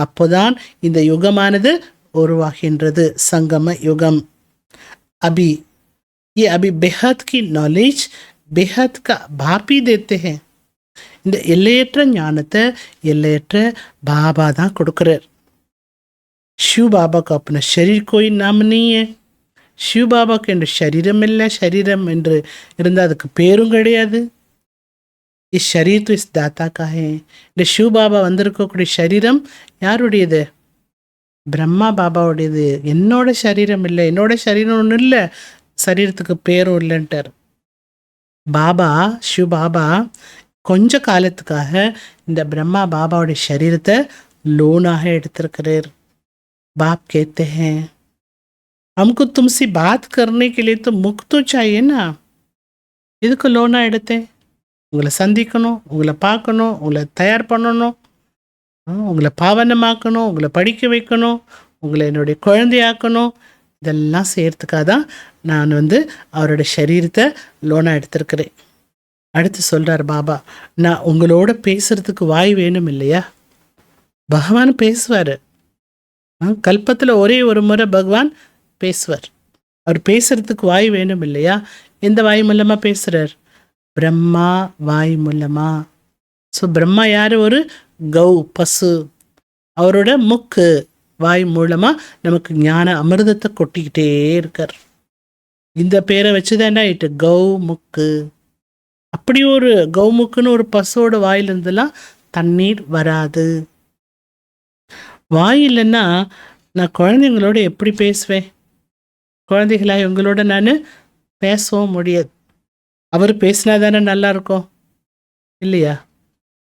அப்போதான் இந்த யுகமானது உருவாகின்றது, சங்கம யுகம். अभी ये अभी बेहद की नॉलेज बेहद का बाप ही देते हैं. இந்த எல்லையற்ற ஞானத்தை எல்லையற்ற பாபா தான் கொடுக்குறார். शिव बाबा को अपना शरीर कोई नाम नहीं है. शिव बाबा को என்று शरीरम இல்லை, शरीरम என்று இருந்தால் அதுக்கு பேரும் கிடையாது. इस शरीर तो इस दाता का है. இந்த शिव बाबा வந்திருக்கக்கூடிய சரீரம் யாருடையது? பிரம்மா பாபாவுடையது. என்னோட சரீரம் இல்லை, என்னோட சரீரம் ஒன்றும் இல்லை, சரீரத்துக்கு பேரும் இல்லைன்ட்டார் பாபா. शिव बाबा கொஞ்ச காலத்துக்காக இந்த பிரம்மா பாபாவுடைய சரீரத்தை லோனாக எடுத்திருக்கிறார். बाप कहते हैं हमको तुमसे बात करने के लिए तो मुख तो चाहिए ना. இதுக்கு லோனா எடுத்தேன்? உங்களை சந்திக்கணும், உங்களை பார்க்கணும், உங்களை தயார் பண்ணணும், உங்களை பாவனமாக்கணும், உங்களை படிக்க வைக்கணும், உங்களை என்னுடைய குழந்தையாக்கணும். இதெல்லாம் செய்கிறதுக்காக தான் நான் அவருடைய சரீரத்தை லோனா எடுத்திருக்கிறேன். அடுத்து சொல்கிறார் பாபா, நான் உங்களோட பேசுகிறதுக்கு வாய் வேணும் இல்லையா? பகவான் பேசுவார். கல்பத்தில் ஒரே ஒரு முறை பகவான் பேசுவார். அவர் பேசுகிறதுக்கு வாய் வேணும் இல்லையா? எந்த வாய் மூலமாக பேசுகிறார்? பிரம்மா வாய் மூலமாக. ஸோ பிரம்மா யார்? ஒரு கௌ, பசு. அவரோட முக்கு வாய் மூலமாக நமக்கு ஞான அமிர்தத்தை கொட்டிக்கிட்டே இருக்கார். இந்த பேரை வச்சுதான் என்ன ஆயிட்டு? கௌ முக்கு. அப்படி ஒரு கௌமுக்குன்னு ஒரு பசுவோட வாயிலிருந்தெல்லாம் தண்ணீர் வராது. வாய் இல்லைன்னா நான் குழந்தைங்களோட எப்படி பேசுவேன்? குழந்தைகளாக இவங்களோட நான் பேசவும் முடியாது. அவர் பேசினா தானே நல்லா இருக்கும் இல்லையா?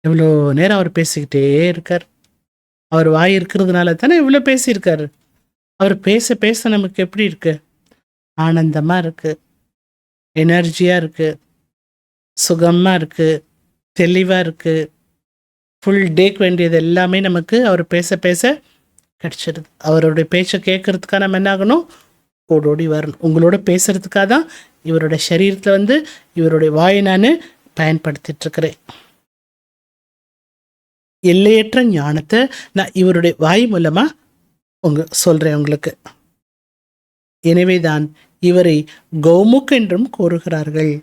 எவ்வளோ நேரம் அவர் பேசிக்கிட்டே இருக்கார். அவர் வாய் இருக்கிறதுனால தானே இவ்வளோ பேசியிருக்காரு. அவர் பேச பேச நமக்கு எப்படி இருக்கு? ஆனந்தமாக இருக்குது, எனர்ஜியாக இருக்குது, சுகமாக இருக்குது, தெளிவாக இருக்குது. ஃபுல் டேக்கு வேண்டியது எல்லாமே நமக்கு அவர் பேச பேச கிடச்சிடுது. அவருடைய பேச்சை கேட்கறதுக்காக நம்ம என்ன ஆகணும்? ஓடோடி வரணும். உங்களோட பேசுறதுக்காக தான் இவருடைய சரீரத்தில் இவருடைய வாயை நான் பயன்படுத்திட்டுருக்கிறேன். எல்லையற்ற ஞானத்தை நான் இவருடைய வாய் மூலமாக சொல்கிறேன் உங்களுக்கு. எனவே தான் இவரை கௌமுக் என்றும் கூறுகிறார்கள்.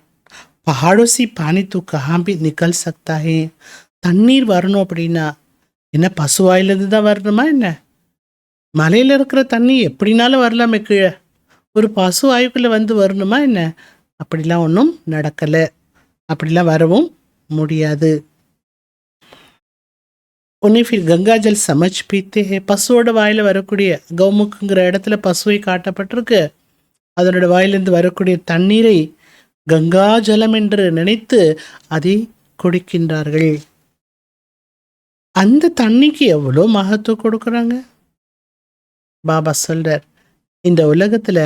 பஹாடோசி பானி தூ கஹாம்பி நிக்கல் சக்தா ஹே. தண்ணீர் வரணும் அப்படின்னா என்ன பசுவாயிலிருந்து தான் வரணுமா என்ன? மலையில் இருக்கிற தண்ணி எப்படினாலும் வரலாமே கீழே. ஒரு பசு வாயுக்குள்ளே வரணுமா என்ன? அப்படிலாம் ஒன்றும் நடக்கலை. அப்படிலாம் வரவும் முடியாது. உன்னை ஃபிர் கங்கா ஜல் சமஜ் பீத்தே ஹே. பசுவோட வாயில் வரக்கூடிய கௌமுக்குங்கிற இடத்துல பசுவை காட்டப்பட்டிருக்கு. அதனோட வாயிலிருந்து வரக்கூடிய தண்ணீரை கங்கா ஜலம் என்று நினைத்து அதை குடிக்கின்றார்கள். அந்த தண்ணிக்கு எவ்வளோ மகத்துவம் கொடுக்குறாங்க. பாபா சொல்றார், இந்த உலகத்தில்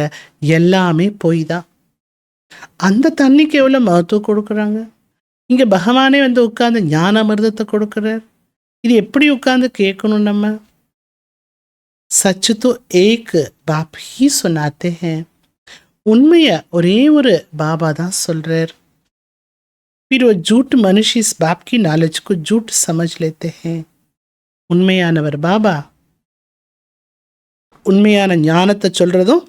எல்லாமே பொய் தான். அந்த தண்ணிக்கு எவ்வளோ மகத்துவம் கொடுக்குறாங்க. இங்கே பகவானே உட்கார்ந்து ஞான அமிர்தத்தை கொடுக்குறார். இது எப்படி உட்கார்ந்து கேட்கணும் நம்ம? சச்சு தோ ஏக் பாப் ஹி சுனாத்தே ஹே. உண்மையை ஒரே ஒரு பாபா தான் சொல்றார். फिर वो झूठ मनुष्य इस बाप की नॉलेज को झूठ समझ लेते हैं. உண்மையானவர் பாபா. உண்மையான ஞானத்தை சொல்றதும்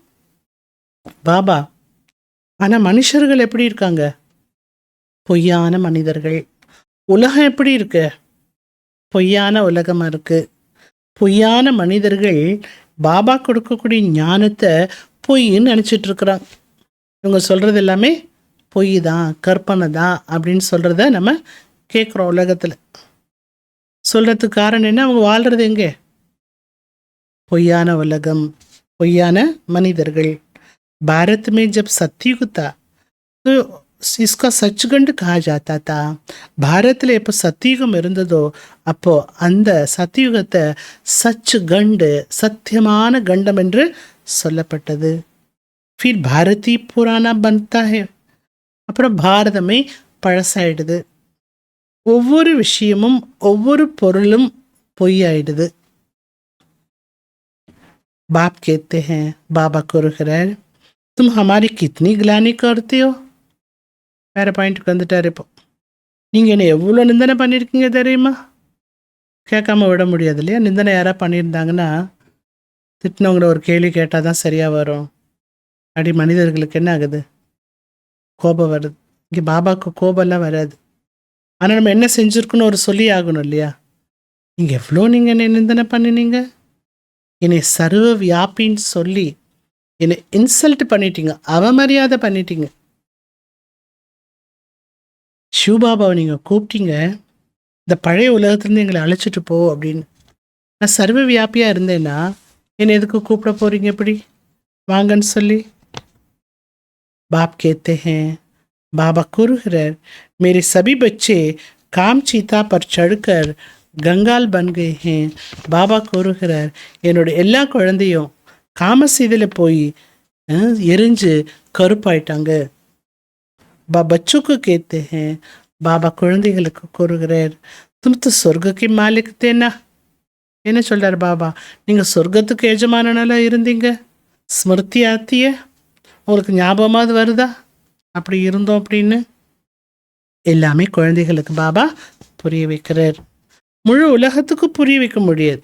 பாபா. ஆனால் மனுஷர்கள் எப்படி இருக்காங்க? பொய்யான மனிதர்கள். உலகம் எப்படி இருக்கு? பொய்யான உலகமாக இருக்கு. பொய்யான மனிதர்கள் பாபா கொடுக்கக்கூடிய ஞானத்தை பொய்ன்னு நினச்சிட்டு இருக்கிறாங்க. இவங்க சொல்றது எல்லாமே பொய் தான், கற்பனை தான் அப்படின்னு சொல்கிறத நம்ம கேட்குறோம். உலகத்தில் சொல்கிறதுக்கு காரணம் என்ன? அவங்க வாழ்கிறது எங்கே? பொய்யான உலகம், பொய்யான மனிதர்கள். பாரத் में जब सतयुग था तो इसका सचगंड कहा जाता था. பாரத்தில் எப்போ சத்தியுகம் இருந்ததோ அப்போ அந்த சத்தியுகத்தை சச்சுகண்டு, சத்தியமான கண்டம் என்று சொல்லப்பட்டது. फिर भारती पुराना बनता है. அப்புறம் பாரதமே பழசாயிடுது. ஒவ்வொரு விஷயமும் ஒவ்வொரு பொருளும் பொய்யாயிடுது. बाप कहते हैं, बाबा கூறுகிறார், तुम हमारी कितनी ग्लानी करते हो. வேற பாயிண்ட்டுக்கு வந்துட்டார். இப்போ நீங்கள் என்ன எவ்வளோ நிந்தனை பண்ணியிருக்கீங்க தெரியுமா? கேட்காம விட முடியாது இல்லையா? நிந்தனை யாராவது பண்ணியிருந்தாங்கன்னா திட்டினவங்கள ஒரு கேள்வி கேட்டால் தான் சரியாக வரும். அப்படி மனிதர்களுக்கு என்ன ஆகுது? கோபம் வருது. இங்கே பாபாவுக்கு கோபம்லாம் வராது. ஆனால் நம்ம என்ன செஞ்சுருக்குன்னு ஒரு சொல்லி ஆகணும் இல்லையா? நீங்கள் எவ்வளோ நீங்கள் என்னை நிந்தனை பண்ணினீங்க, என்னை சர்வ வியாபின்னு சொல்லி என்னை இன்சல்ட் பண்ணிட்டீங்க, அவமரியாதை பண்ணிட்டீங்க. சிவபாபாவை நீங்கள் கூப்பிட்டீங்க, இந்த பழைய உலகத்துலேருந்து எங்களை அழைச்சிட்டு போ அப்படின்னு. நான் சர்வ வியாபியாக இருந்தேன்னா என்னை எதுக்கு கூப்பிட போகிறீங்க இப்படி வாங்கன்னு சொல்லி? बाप कहते हैं, बाबा கூறுகிறார், मेरे सभी बच्चे काम चीता पर चढ़कर गंगाल बन गए हैं. பாபா கூறுகிறார், என்னோட எல்லா குழந்தையும் காமசீதில் போய் எரிஞ்சு கருப்பாயிட்டாங்க. बच्चों को कहते हैं, பாபா குழந்தைகளுக்கு கூறுகிறார், तुम तो स्वर्ग के मालिक थे ना. என்ன சொல்கிறார் பாபா? நீங்கள் சொர்க்கத்துக்கு எஜமானனால இருந்தீங்க. ஸ்மிருதி ஆத்திய உங்களுக்கு ஞாபகமாவது வருதா அப்படி இருந்தோம் அப்படின்னு? எல்லாமே குழந்தைகளுக்கு பாபா புரிய வைக்கிறார். முழு உலகத்துக்கும் புரிய வைக்க முடியாது.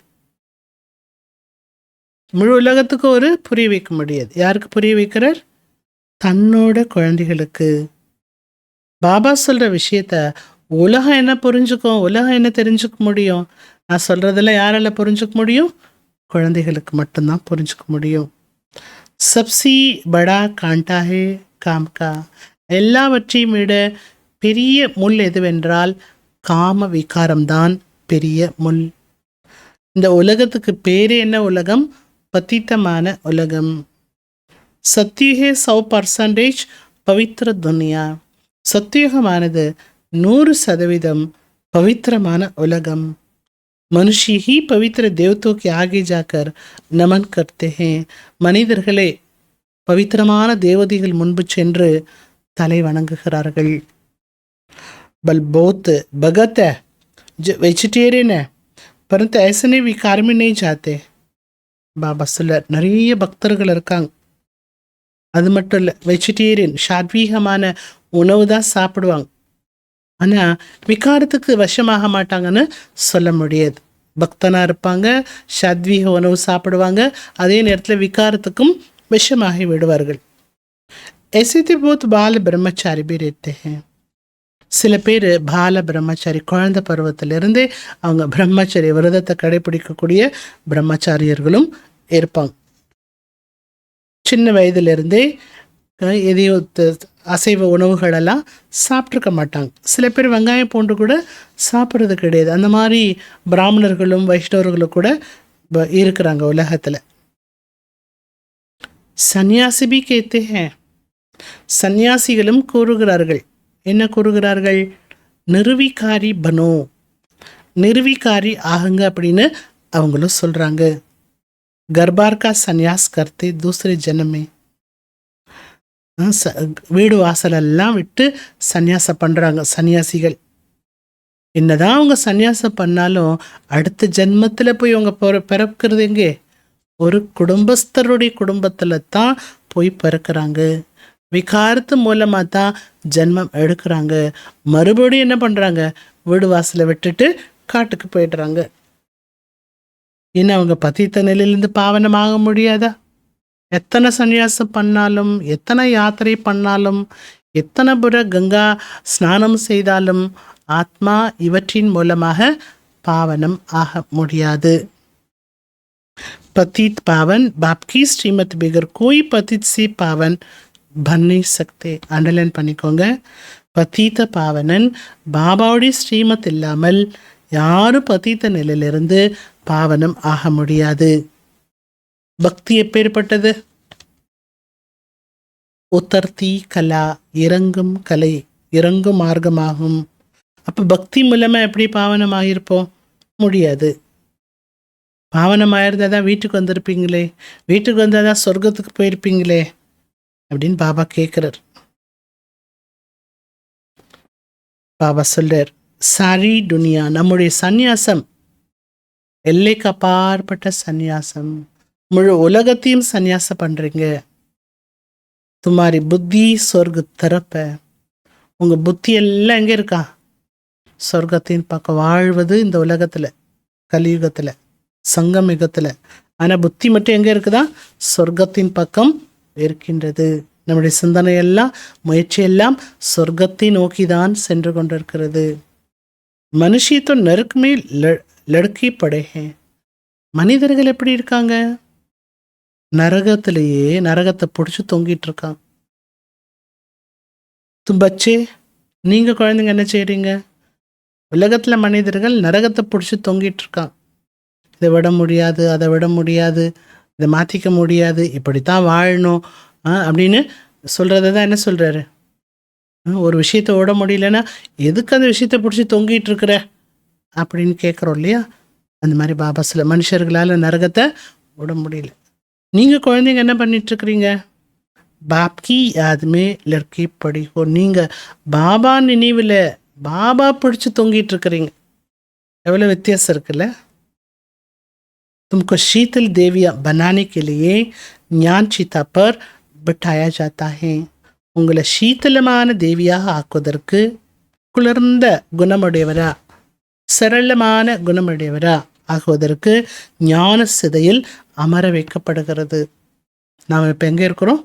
முழு உலகத்துக்கு ஒரு புரிய வைக்க முடியாது. யாருக்கு புரிய வைக்கிறார்? தன்னோட குழந்தைகளுக்கு. பாபா சொல்கிற விஷயத்த உலகம் என்ன புரிஞ்சுக்கும், உலகம் என்ன தெரிஞ்சுக்க முடியும்? நான் சொல்கிறதெல்லாம் யாரால புரிஞ்சுக்க முடியும்? குழந்தைகளுக்கு மட்டும்தான் புரிஞ்சுக்க முடியும். சப்சி படா காண்டா ஹே காம் கா. எல்லாவற்றையும் விட பெரிய முள் எதுவென்றால் காம விகாரம்தான் பெரிய முள். இந்த உலகத்துக்கு பேரே என்ன உலகம்? பத்தித்தமான உலகம். சத்தியுகே 100% பவித்திர துனியா. சத்தியுகமானது 100% பவித்திரமான உலகம். मनुष्य ही पवित्र देवतों के आगे जाकर नमन करते हैं. மனிதர்களே பவித்திரமான தேவதைகள் முன்பு சென்று தலை வணங்குகிறார்கள். बल बहुत भगत है जो वेजिटेरियन है परंतु ऐसे नहीं विकार में नहीं जाते. பாபா சொல்ல நிறைய பக்தர்கள் இருக்காங்க. அது மட்டும் இல்லை, வெஜிடேரியன் சாத்வீகமான உணவு தான் சாப்பிடுவாங்க. ஆனால் விகாரத்துக்கு வசமாக மாட்டாங்கன்னு சொல்ல முடியாது. பக்தனாக இருப்பாங்க, சாத்வீக உணவு சாப்பிடுவாங்க, அதே நேரத்தில் விகாரத்துக்கும் விஷமாகி விடுவார்கள். ऐसे बहुत बाल ब्रह्मचारी भी रहते हैं. சில பேர் பால பிரம்மச்சாரி, குழந்தை பருவத்திலிருந்தே அவங்க பிரம்மச்சரிய விரதத்தை கடைபிடிக்கக்கூடிய பிரம்மச்சாரியர்களும் இருப்பாங்க. சின்ன வயதிலிருந்தே எதையோ அசைவ உணவுகளெல்லாம் சாப்பிட்ருக்க மாட்டாங்க. சில பேர் வெங்காயம் பூண்டு கூட சாப்பிட்றது கிடையாது. அந்த மாதிரி பிராமணர்களும் வைஷ்ணவர்களும் கூட இருக்கிறாங்க உலகத்தில். சன்னியாசி பி கேத்தே ஹே. சன்னியாசிகளும் கூறுகிறார்கள். என்ன கூறுகிறார்கள்? நிர்விகாரி பனோ, நிர்விகாரி ஆகுங்க அப்படின்னு அவங்களும் சொல்கிறாங்க. கர்பார் கா சன்னியாஸ் கர்த்தே தூசரே ஜனமே. வீடு வாசலெல்லாம் விட்டு சன்னியாசம் பண்ணுறாங்க சன்னியாசிகள். என்னதான் அவங்க சன்னியாசம் பண்ணாலும் அடுத்த ஜென்மத்தில் போய் அவங்க பிறக்கிறது எங்கே? ஒரு குடும்பஸ்தருடைய குடும்பத்தில் தான் போய் பிறக்கிறாங்க. விகாரத்து மூலமாக தான் ஜென்மம் எடுக்கிறாங்க. மறுபடியும் என்ன பண்ணுறாங்க? வீடு வாசலை விட்டுட்டு காட்டுக்கு போயிடுறாங்க. ஏன்னா அவங்க பத்தித்த நிலையிலேருந்து பாவனமாக முடியாதா? எத்தனை சன்னியாசம் பண்ணாலும், எத்தனை யாத்திரை பண்ணாலும், எத்தனை புற கங்கா ஸ்நானம் செய்தாலும் ஆத்மா இவற்றின் மூலமாக பாவனம் ஆக முடியாது. पतित पावन बाप की श्रीमत बगैर कोई पतित से पावन बन नहीं सकते. अंडरलाइन பண்ணிக்கோங்க. பதீத பாவனன் பாபாவுடைய ஸ்ரீமத் இல்லாமல் யாரும் பதீத நிலையிலிருந்து பாவனம் ஆக முடியாது. பக்தி எப்பேற்பட்டது? உத்தர்த்தி கலா, இறங்கும் கலை, இறங்கும் மார்க்கமாகும். அப்போ பக்தி மூலமாக எப்படி பாவனமாகிருப்போம்? முடியாது. பாவனமாயிருந்தா தான் வீட்டுக்கு வந்திருப்பீங்களே, வீட்டுக்கு வந்தால் தான் சொர்க்கத்துக்கு போயிருப்பீங்களே அப்படின்னு பாபா கேட்குறார். பாபா சொல்றார், சாரி துனியா, நம்முடைய சந்நியாசம் எல்லைக்கு அப்பாற்பட்ட சந்நியாசம், முழு உலகத்தையும் சந்நியாசம் பண்றீங்க. துமாரி புத்தி சொர்க்க தரப்ப. உங்க புத்தி எல்லாம் எங்க இருக்கா? சொர்க்கத்தின் பக்கம் வாழ்வது இந்த உலகத்துல, கலியுகத்துல, சங்கமிகத்துல. ஆனா புத்தி மட்டும் எங்க இருக்குதா? சொர்க்கத்தின் பக்கம் இருக்கின்றது. நம்முடைய சிந்தனை எல்லாம், முயற்சி எல்லாம் சொர்க்கத்தை நோக்கிதான் சென்று கொண்டிருக்கிறது. மனுஷி தோ நரக் மே லட்கி படே ஹே. மனிதர்கள் எப்படி இருக்காங்க? நரகத்திலேயே நரகத்தை பிடிச்சி தொங்கிட்டு இருக்காங்க. பச்சே, நீங்க குழந்தைங்க என்ன செய்றீங்க? உலகத்துல மனிதர்கள் நரகத்தை பிடிச்சி தொங்கிட்டு இருக்கான். இதை விட முடியாது, அதை விட முடியாது, இதை மாற்றிக்க முடியாது, இப்படித்தான் வாழணும் அப்படின்னு சொல்கிறத தான் என்ன சொல்கிறாரு? ஒரு விஷயத்த விட முடியலன்னா எதுக்கு அந்த விஷயத்தை பிடிச்சி தொங்கிட்டு இருக்கிற அப்படின்னு கேட்குறோம் இல்லையா? அந்த மாதிரி பாபா சில மனுஷர்களால் நரகத்தை விட முடியல. நீங்கள் குழந்தைங்க என்ன பண்ணிட்டுருக்கிறீங்க? பாப்கி யாதுமே லட்கி படிக்கோ. நீங்கள் பாபா நினைவில் பாபா பிடிச்சி தொங்கிட்டு இருக்கிறீங்க. எவ்வளோ வித்தியாசம் இருக்குல்ல? तुमको शीतल देवियाँ बनाने के लिए ज्ञान चिता पर बिठाया जाता है. உங்களை சீத்தலமான தேவியாக ஆக்குவதற்கு, குளிர்ந்த குணமுடையவரா, சரளமான குணமுடையவரா ஆகுவதற்கு ஞான சிதையில் அமர வைக்கப்படுகிறது. நாம் இப்போ எங்கே இருக்கிறோம்?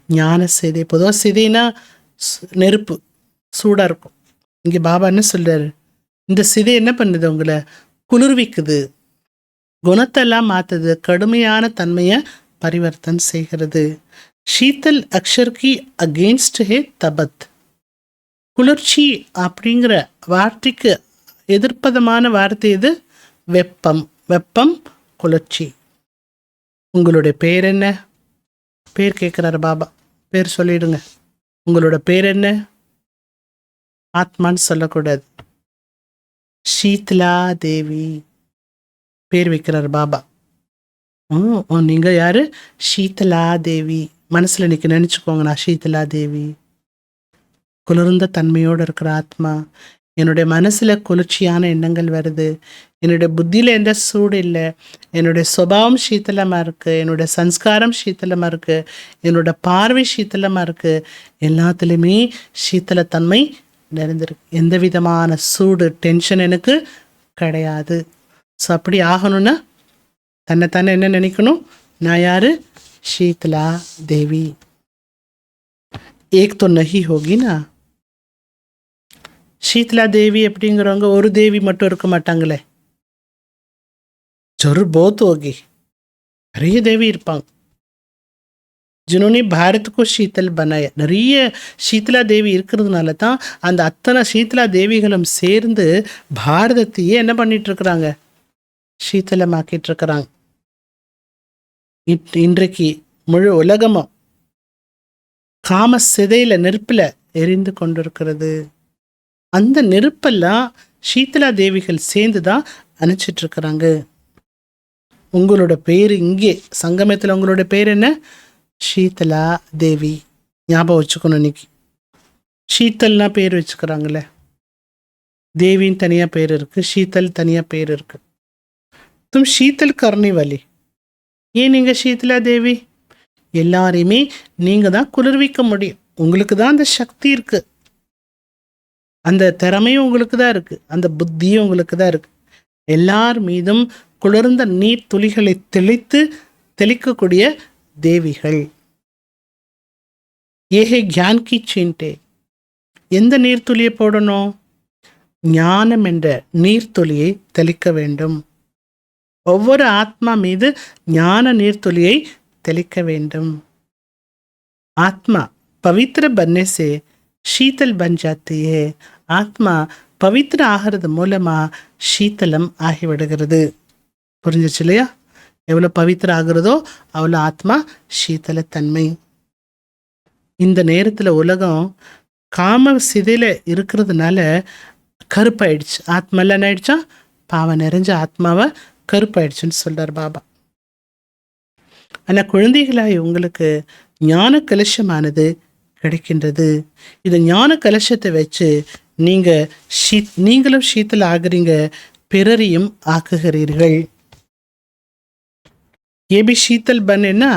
ஞான சிதை. பொதுவாக சிதைனா நெருப்பு, சூடாக இருக்கும். இங்கே பாபா என்ன சொல்றாரு? இந்த சிதை என்ன பண்ணுது? உங்களை குளிர்விக்குது, குணத்தெல்லாம் மாற்றுது, கடுமையான தன்மையை பரிவர்த்தன் செய்கிறது. ஷீத்தல் அக்ஷர்கி அகெயின்ஸ்ட் ஹே தபத். குளிர்ச்சி அப்படிங்கிற வார்த்தைக்கு எதிர்ப்பதமான வார்த்தை இது வெப்பம். வெப்பம், குளிர்ச்சி. உங்களுடைய பேர் என்ன? பேர் கேட்குறாரு பாபா. பேர் சொல்லிடுங்க. உங்களோட பேர் என்ன? ஆத்மான்னு சொல்லக்கூடாது. ஷீத்லா தேவி பேர் வைக்கிறார் பாபா. நீங்க யாரு? ஷீத்லா தேவி. மனசுல இன்னைக்கு நினைச்சுக்கோங்க, நான் ஷீத்லா தேவி. குளிர்ந்த தன்மையோடு இருக்கிற ஆத்மா. என்னுடைய மனசுல குளிர்ச்சியான எண்ணங்கள் வருது. என்னுடைய புத்தியில எந்த சூடு இல்லை. என்னுடைய சுபாவம் சீத்தலமா இருக்கு. என்னுடைய சன்ஸ்காரம் சீத்தலமா இருக்கு. என்னோட பார்வை சீத்தலமா இருக்கு. எல்லாத்துலேயுமே சீத்தலத்தன்மை நிறைந்திருக்கு. எந்த விதமான சூடு, டென்ஷன் எனக்கு கிடையாது. ஸோ அப்படி ஆகணும்னா தன்னைத்தானே என்ன நினைக்கணும்? நான் யாரு? ஷீத்லா தேவி. ஏக் தோ நஹி ஹோகினா. ஷீத்லா தேவி அப்படிங்கிறவங்க ஒரு தேவி மட்டும் இருக்க மாட்டாங்களே. ஜரூர் போத் ஹோகி. நிறைய தேவி இருப்பாங்க. जिन्होंने भारत को शीतल बनाया. நிறைய சீத்தலா தேவி இருக்கிறதுனால தான் அந்த அத்தனை சீத்தலா தேவிகளும் சேர்ந்து பாரதத்தையே என்ன பண்ணிட்டு இருக்கிறாங்க? சீத்தலமாக்கிட்டு இருக்கிறாங்க. இன்றைக்கு முழு உலகமும் காம சிதையில நெருப்புல எரிந்து கொண்டிருக்கிறது. அந்த நெருப்பெல்லாம் சீத்தலா தேவிகள் சேர்ந்து தான் அணைச்சிட்டு இருக்கிறாங்க. உங்களோட பேர் இங்கே சங்கமத்தில் உங்களோட பேர் என்ன? ஷீத்தலா தேவி. ஞாபகம் வச்சுக்கணும். இன்னைக்கு ஷீத்தல்னா பேர் வச்சுக்கிறாங்களே. தேவின்னு தனியாக பேர் இருக்கு, ஷீத்தல் தனியாக பேர் இருக்கு. தும் ஷீத்தல் கர்ணி வாலி. ஏன் நீங்கள் ஷீத்தலா தேவி? எல்லாரையுமே நீங்கள் தான் குளிர்விக்க முடியும். உங்களுக்கு தான் அந்த சக்தி இருக்கு, அந்த திறமையும் உங்களுக்கு தான் இருக்கு, அந்த புத்தியும் உங்களுக்கு தான் இருக்கு. எல்லார் மீதும் குளிர்ந்த நீர் துளிகளை தெளிக்கக்கூடிய தேவிகள். ஏஹே கியான் கி சீன்டே. எந்த நீர்த்துளியை போடணும்? ஞானம் என்ற நீர்த்துளியை தெளிக்க வேண்டும். ஒவ்வொரு ஆத்மா மீது ஞான நீர்த்துளியை தெளிக்க வேண்டும். ஆத்மா பவித்திர பன்ने से शीतल बन जाती है. ஆத்மா பவித்திர ஆகிறது மூலமா சீத்தலம் ஆகிவிடுகிறது. புரிஞ்சிச்சு இல்லையா? எவ்வளோ பவித்திர ஆகிறதோ அவ்வளோ ஆத்மா சீத்தலத்தன்மை. இந்த நேரத்தில் உலகம் காம சிதையில இருக்கிறதுனால கருப்பாயிடுச்சு. ஆத்மாலாம் என்ன ஆயிடுச்சா? பாவம் நிறைஞ்ச ஆத்மாவை கருப்பாயிடுச்சுன்னு சொல்றார் பாபா. ஆனால் குழந்தைகளாய் உங்களுக்கு ஞான கலசமானது கிடைக்கின்றது. இந்த ஞான கலசத்தை வச்சு நீங்களும் சீத்தல் ஆகுறீங்க, பிறரையும் ஆக்குகிறீர்கள். ஏ பி ஷீத்தல் பன்னா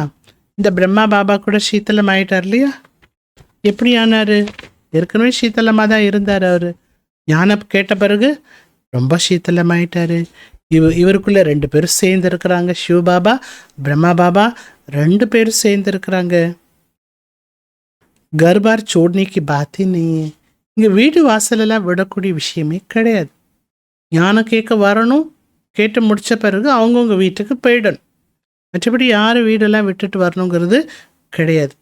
இந்த பிரம்மா பாபா கூட சீத்தலம் ஆயிட்டார் இல்லையா? எப்படி ஆனார்? ஏற்கனவே சீத்தலமாக தான் இருந்தார். அவர் ஞானம் கேட்ட பிறகு ரொம்ப சீத்தலமாயிட்டார். இவருக்குள்ளே 2 பேரும் சேர்ந்துருக்கிறாங்க. சிவபாபா, பிரம்மா பாபா 2 பேரும் சேர்ந்துருக்கிறாங்க. கர்பார் சோடனைக்கு பாத்தி நீ இங்கே வீடு வாசலெல்லாம் விடக்கூடிய விஷயமே கிடையாது. ஞானம் கேட்க வரணும், கேட்டு முடித்த பிறகு அவங்கவுங்க வீட்டுக்கு போயிடணும். மற்றபடி யார் வீடெல்லாம் விட்டுட்டு வரணுங்கிறது கிடையாது.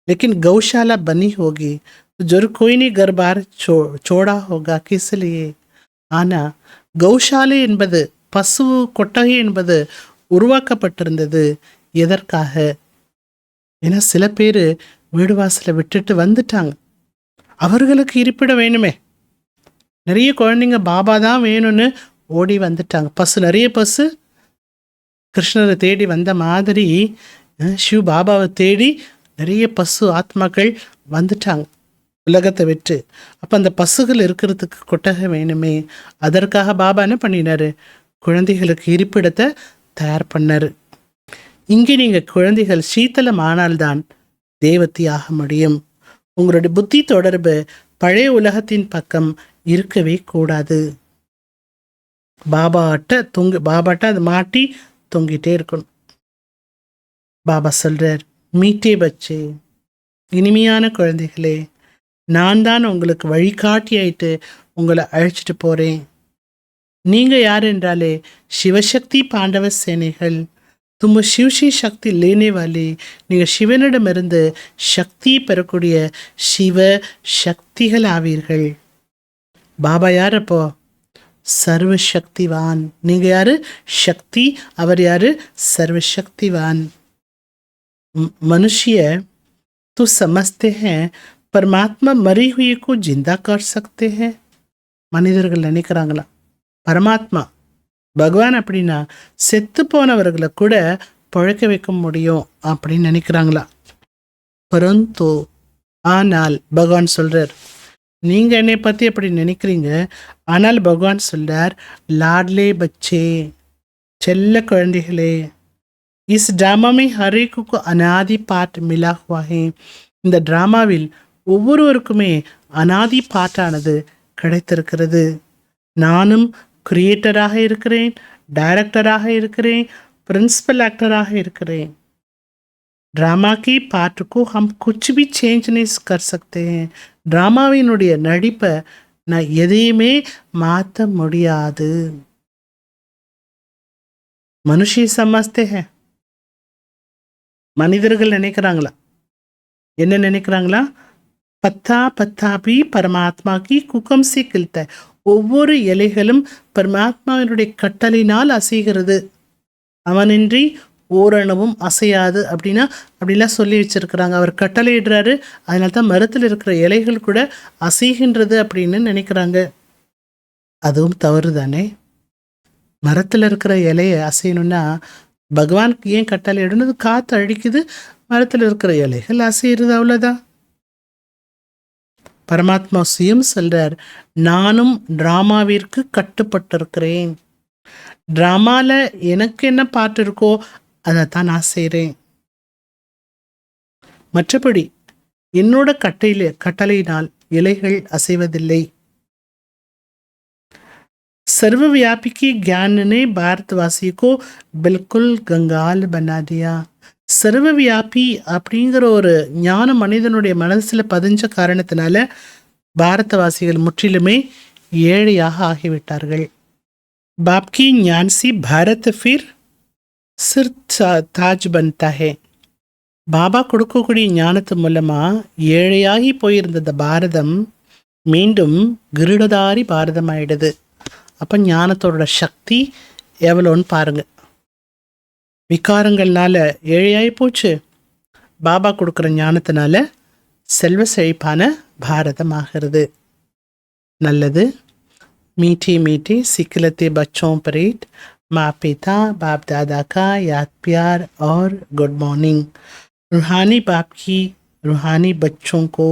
लेकिन गौशाला बनी होगी तो जरूर कोई नहीं घर बार छोड़ा होगा. किस लिए? ஆனால் கௌஷாலை என்பது, பசு கொட்டகை என்பது உருவாக்கப்பட்டிருந்தது எதற்காக? ஏன்னா சில பேர் வீடு வாசலை விட்டுட்டு வந்துட்டாங்க, அவர்களுக்கு இருப்பிடம் வேணுமே. நிறைய குழந்தைங்க பாபா தான் வேணும்னு ஓடி வந்துட்டாங்க. பசு, நிறைய பசு கிருஷ்ணரை தேடி வந்த மாதிரி சிவ பாபாவை தேடி நிறைய பசு ஆத்மாக்கள் வந்துட்டாங்க உலகத்தை விட்டு. அப்போ அந்த பசுகள் இருக்கிறதுக்கு கொட்டகை வேணுமே. அதற்காக பாபா என்ன பண்ணினார்? குழந்தைகளுக்கு இருப்பிடத்தை தயார் பண்ணார். இங்கே நீங்கள் குழந்தைகள் சீத்தலம் ஆனால்தான் தேவத்தி ஆக முடியும். உங்களுடைய புத்தி தொடர்பு பழைய உலகத்தின் பக்கம் இருக்கவே கூடாது. பாபாட்ட அது மாட்டி தொங்கிட்டே இருக்கணும். பாபா சொல்றார், மீட்டே பச்சே, இனிமையான குழந்தைகளே, நான் தான் உங்களுக்கு வழிகாட்டி ஆயிட்டு உங்களை அழைச்சிட்டு போறேன். நீங்க யார் என்றாலே சிவசக்தி பாண்டவ சேனைகள். தும்ம சிவசி சக்தி லேனே வாலே, நீங்கள் சிவனிடமிருந்து சக்தி பெறக்கூடிய சிவ சக்திகள் ஆவீர்கள். பாபா யார் அப்போ? சர்வசக்திவான். நீங்கள் யாரு? சக்தி. அவர் யாரு? சர்வசக்திவான். मनुष्य तो समझते हैं परमात्मा मरी हुई को जिंदा कर सकते हैं. மனிதர்கள் நினைக்கிறாங்களா பரமாத்மா பகவான் அப்படின்னா செத்து போனவர்களை கூட பழக்க வைக்க முடியும் அப்படின்னு நினைக்கிறாங்களா? பரந்தோ, ஆனால் பகவான் சொல்றார், நீங்க என்னை பத்தி அப்படி நினைக்கிறீங்க. ஆனால் பகவான் சொல்றார், லாட்லே பச்சே, செல்ல குழந்தைகளே, இஸ் ட்ராமா में हर एक को अनादि पाठ मिला हुआ है. இந்த டிராமாவில் ஒவ்வொருவருக்குமே அனாதி பாட்டானது கிடைத்திருக்கிறது. நானும் கிரியேட்டராக இருக்கிறேன், டைரக்டராக இருக்கிறேன், பிரின்சிபல் ஆக்டராக இருக்கிறேன். ड्रामा की पार्ट को हम कुछ भी चेंज नहीं कर सकते हैं. ட்ராமாவினுடைய நடிப்பை நான் எதையுமே மாற்ற முடியாது. மனுஷி சமஸ்தே ஹே, மனிதர்கள் நினைக்கிறாங்களா? என்ன நினைக்கிறாங்களா? பத்தா பத்தா பி பரமாத்மா கி குக்கம் சே கில்தா. ஒவ்வொரு இலைகளும் பரமாத்மாவினுடைய கட்டளையினால் அசைகிறது, அவனின்றி ஓரணவும் அசையாது அப்படின்னா அப்படிலாம் சொல்லி வச்சிருக்கிறாங்க. அவர் கட்டளையிடுறாரு, அதனால தான் மரத்தில் இருக்கிற இலைகள் கூட அசைகின்றது அப்படின்னு நினைக்கிறாங்க. அதுவும் தவறு தானே. மரத்தில் இருக்கிற இலையை அசையணும்னா பகவானுக்கு ஏன் கட்டளை இடணுது? காற்று அழிக்குது, மரத்தில் இருக்கிற இலைகள் அசைகிறது, அவ்வளோதான். பரமாத்மா சுயம் சொல்றார், நானும் டிராமாவிற்கு கட்டுப்பட்டிருக்கிறேன். டிராமால எனக்கு என்ன பாட்டு இருக்கோ அதைத்தான் நான் செய்கிறேன். மற்றபடி என்னோட கட்டளையினால் இலைகள் அசைவதில்லை. सर्वव्यापी की ज्ञान ने भारतवासी को बिल्कुल कंगाल बना दिया. சர்வவியாபி அப்படிங்கிற ஒரு ஞான மனிதனுடைய மனசில் பதிஞ்ச காரணத்தினால பாரதவாசிகள் முற்றிலுமே ஏழையாக ஆகிவிட்டார்கள். பாப்கி ஞான்சி பாரத் ஃபிர் சிர் தாஜ் பன்தா ஹே. பாபா கொடுக்கக்கூடிய ஞானத்து மூலமா ஏழையாகி போயிருந்த பாரதம் மீண்டும் கிரீடதாரி பாரதம் ஆயிடுது. அப்போ ஞானத்தோட சக்தி எவ்வளோன்னு பாருங்க. விகாரங்கள்னால ஏழையாகி போச்சு, பாபா கொடுக்குற ஞானத்தினால செல்வ செழிப்பான பாரதம் ஆகிறது. நல்லது. मीठे मीठे सिखलते बच्चों परेड माँ पिता बाप दादा का याद प्यार और गुड मॉर्निंग. रूहानी बाप की रूहानी बच्चों को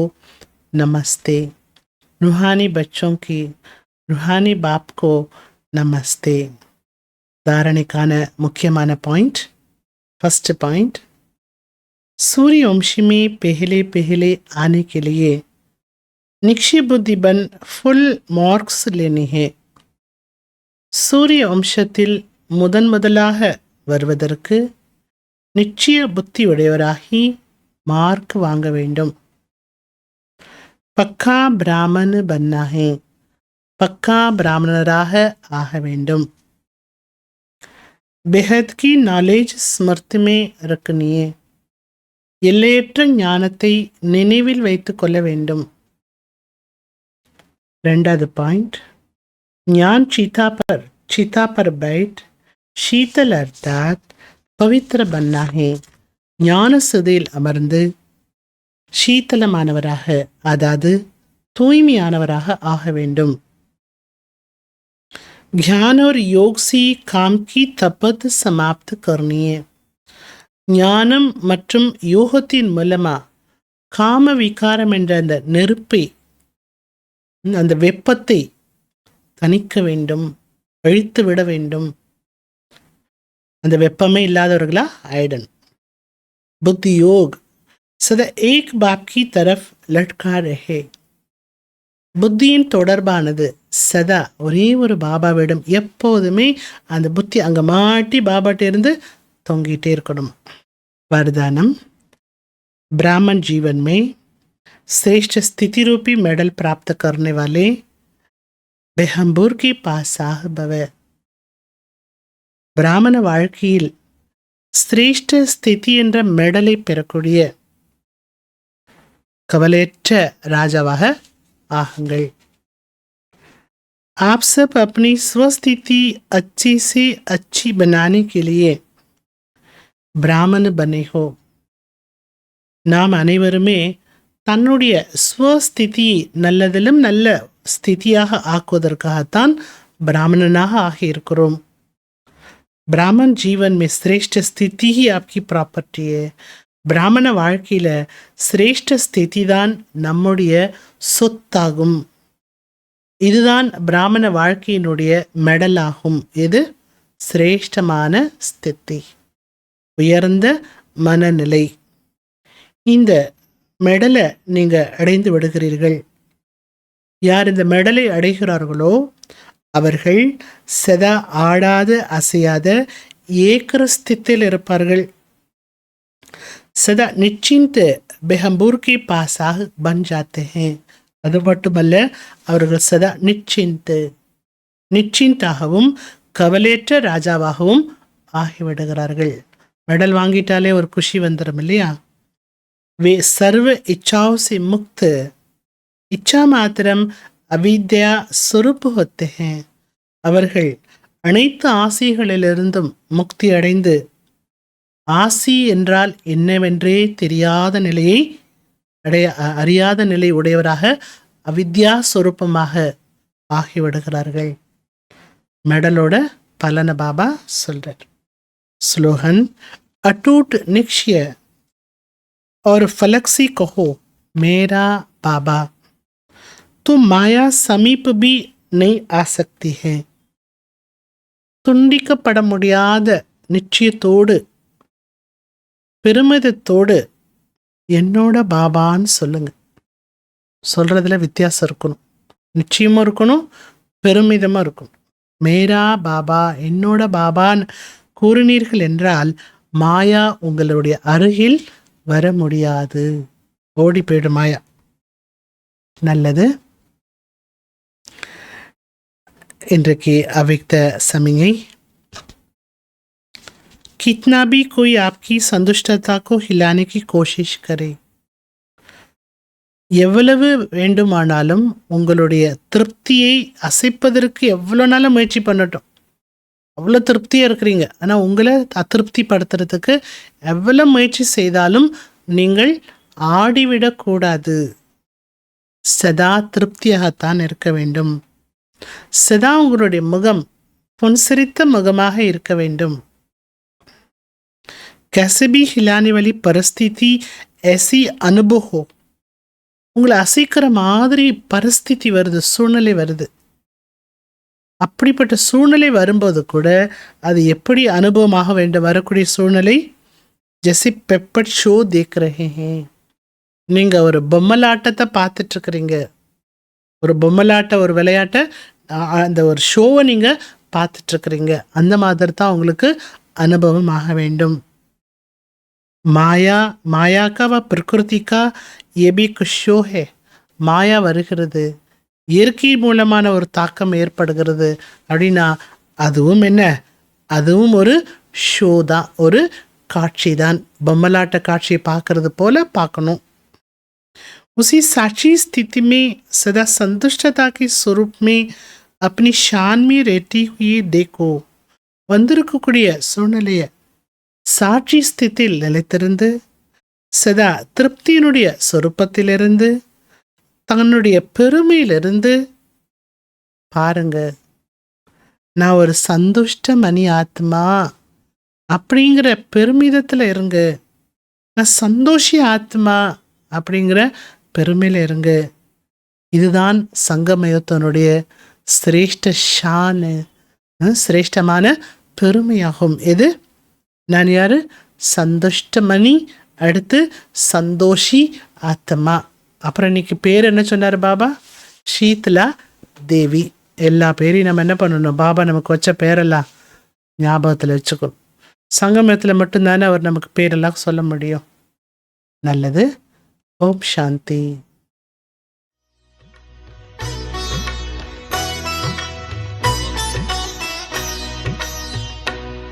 नमस्ते. रूहानी बच्चों की रूहानी बाप को नमस्ते. தாரணைக்கான முக்கியமான பாயிண்ட், फर्स्ट पॉइंट, सूर्यवंशी में पहले पहले आने के लिए निक्षय बुद्धि बन फुल मार्क्स लेने हैं. சூரிய வம்சத்தில் முதலாக வருவதற்கு நிச்சய புத்தி உடையவராகி மார்க் வாங்க வேண்டும். பக்கா பிராமன் பன்னா है, பக்கா பிராமணராக ஆக வேண்டும். बेहद की नॉलेज स्मृति में रखनी है, எல்லையற்ற ஞானத்தை நினைவில் வைத்துக் கொள்ள வேண்டும். ரெண்டாவது பாயிண்ட், ஞான் चिता पर बैठ शीतल अर्थात पवित्र बनना है. ஞான சுதையில் அமர்ந்து சீத்தலமானவராக, அதாவது தூய்மையானவராக ஆக வேண்டும். ज्ञान और योग से काम की तपत समाप्त करनी है. ஞானம் மற்றும் யோகத்தின் மூலமா காம விகாரம் என்ற அந்த நெருப்பை, அந்த வெப்பத்தை தணிக்க வேண்டும், அழித்து விட வேண்டும். அந்த வெப்பமே இல்லாதவர்களா ஆயிடன். புத்தி யோக் சதா ஏக் பாப் கி தரஃப் லட்கா ரஹே. புத்தியின் தொடர்பானது சதா ஒரே ஒரு பாபாவிடம் எப்போதுமே அந்த புத்தி அங்கே மாட்டி பாபாட்ட இருந்து தொங்கிட்டே இருக்கணும். वरदानम, ब्राह्मण जीवन में श्रेष्ठ स्थिति रूपी मेडल प्राप्त करने वाले बेहंबूर के पास भव. பிராமண வாழ்க்கையில் சிரேஷ்ட ஸ்திதி என்ற மெடலை பெறக்கூடிய கவலையற்ற ராஜாவாக ஆகுங்கள். आप सब अपनी स्वस्थिति अच्छी से अच्छी बनाने के लिए பிராமன் பனே ஹோ. நாம் அனைவருமே தன்னுடைய ஸ்வஸ்திதியை நல்லதிலும் நல்ல ஸ்திதியாக ஆக்குவதற்காகத்தான் பிராமணனாக ஆகியிருக்கிறோம். பிராமன் ஜீவன் में श्रेष्ठ स्थिति ही आपकी प्रॉपर्टी है. பிராமண வாழ்க்கையில சிரேஷ்ட ஸ்திதி தான் நம்முடைய சொத்தாகும். இதுதான் பிராமண வாழ்க்கையினுடைய மெடல் ஆகும். இது சிரேஷ்டமான ஸ்திதி, உயர்ந்த மனநிலை. இந்த மெடலை நீங்க அடைந்து விடுகிறீர்கள். யார் இந்த மெடலை அடைகிறார்களோ அவர்கள் சதா ஆடாத அசையாத ஏக்கரஸ்தித்தில் இருப்பார்கள். சதா நிச்சிந்த பெஹம்பூர் கே பாஸாக பன் ஜாத்தே ஹேன். அது மட்டுமல்ல, அவர்கள் சதா நிச்சிந்தாகவும் கவலையற்ற ராஜாவாகவும் ஆகிவிடுகிறார்கள். மெடல் வாங்கிட்டாலே ஒரு குஷி வந்துடும் இல்லையா? वे सर्व इच्छाओं से मुक्त, इच्छा मात्रम अविद्या स्वरूप होते हैं. அவர்கள் அனைத்து ஆசைகளிலிருந்தும் முக்தி அடைந்து ஆசி என்றால் என்னவென்றே தெரியாத நிலையை அறியாத நிலை உடையவராக அவித்யா சொரூபமாக ஆகிவிடுகிறார்கள். மெடலோட பலன பாபா சொல்றார். स्लोगन, अटूट निश्चय और फलक सी कहो मेरा बाबा, तो माया समीप भी नहीं आ सकती है. துண்டிக்கப்பட முடியாத நிச்சயத்தோடு பெருமிதத்தோடு என்னோட பாபான்னு சொல்லுங்க. சொல்றதுல வித்தியாசம் இருக்கணும். நிச்சயமும் இருக்கணும், பெருமிதமும் இருக்கணும். மேரா பாபா, என்னோட பாபான்னு கூறினீர்கள் என்றால் மாயா உங்களுடைய அருகில் வர முடியாது, ஓடி போயிடும் மாயா. நல்லது. இன்றைக்கு அவ்விக்த சமிகை. कितना भी कोई आपकी संतुष्टता को हिलाने की कोशिश करे. எவ்வளவு வேண்டுமானாலும் உங்களுடைய திருப்தியை அசைப்பதற்கு எவ்வளோ நாளும் முயற்சி பண்ணட்டும். அவ்வளோ திருப்தியாக இருக்கிறீங்க, ஆனால் உங்களை அதிருப்தி படுத்துறதுக்கு எவ்வளோ முயற்சி செய்தாலும் நீங்கள் ஆடிவிடக்கூடாது. சதா திருப்தியாகத்தான் இருக்க வேண்டும். சதா உங்களுடைய முகம் புன்சிரித்த முகமாக இருக்க வேண்டும். कैसे भी हिलाने वाली परिस्थिति ऐसी अनुभव हो. உங்களை அசைக்கிற மாதிரி பரிஸ்திதி வருது, சூழ்நிலை வருது. அப்படிப்பட்ட சூழ்நிலை வரும்போது கூட அது எப்படி அனுபவமாக வேண்டும்? வரக்கூடிய சூழ்நிலை जैसे पेपर ஷோ देख रहे हैं. நீங்க ஒரு பொம்மலாட்டத்தை பார்த்துட்டு இருக்கிறீங்க. ஒரு பொம்மலாட்ட ஒரு விளையாட்டை அந்த ஒரு ஷோவை நீங்க பார்த்துட்டு இருக்கிறீங்க. அந்த மாதிரி தான் உங்களுக்கு அனுபவம் ஆக வேண்டும். மாயா மாயாக்கா வ பிரகிருதிக்கா ஏபி குஷோ ஹே. மாயா வருகிறது, இயற்கை மூலமான ஒரு தாக்கம் ஏற்படுகிறது அப்படின்னா அதுவும் என்ன, அதுவும் ஒரு ஷோ தான், ஒரு காட்சி தான். பொம்மலாட்ட காட்சியை பார்க்கறது போல பார்க்கணும். उसी साक्षी स्थिति में सदा संतुष्टता के स्वरूप में अपनी शान में रहती हुई देखो. வந்திருக்கக்கூடிய சூழ்நிலைய சாட்சி ஸ்திதியில் நிலைத்திருந்து சதா திருப்தியினுடைய சொரூபத்திலிருந்து தன்னுடைய பெருமையிலிருந்து பாருங்க. நான் ஒரு சந்துஷ்ட மணி ஆத்மா அப்படிங்கிற பெருமிதத்தில் இருங்க. நான் சந்தோஷி ஆத்மா அப்படிங்கிற பெருமையில் இருங்க. இதுதான் சங்கமயுத்தனுடைய சிரேஷ்ட ஷானு, சிரேஷ்டமான பெருமையாகும். எது? நான் யாரு? சந்துஷ்டமணி, அடுத்து சந்தோஷி ஆத்மா. அப்புறம் இன்னைக்கு பேர் என்ன சொன்னார் பாபா? ஷீத்லா தேவி. எல்லா பேரையும் நம்ம என்ன பண்ணணும்? பாபா நமக்கு வச்ச பேரெல்லாம் ஞாபகத்தில் வச்சுக்கணும். சங்கமயத்தில் மட்டும்தானே அவர் நமக்கு பேரெல்லாம் சொல்ல முடியும். நல்லது. ओम शांति.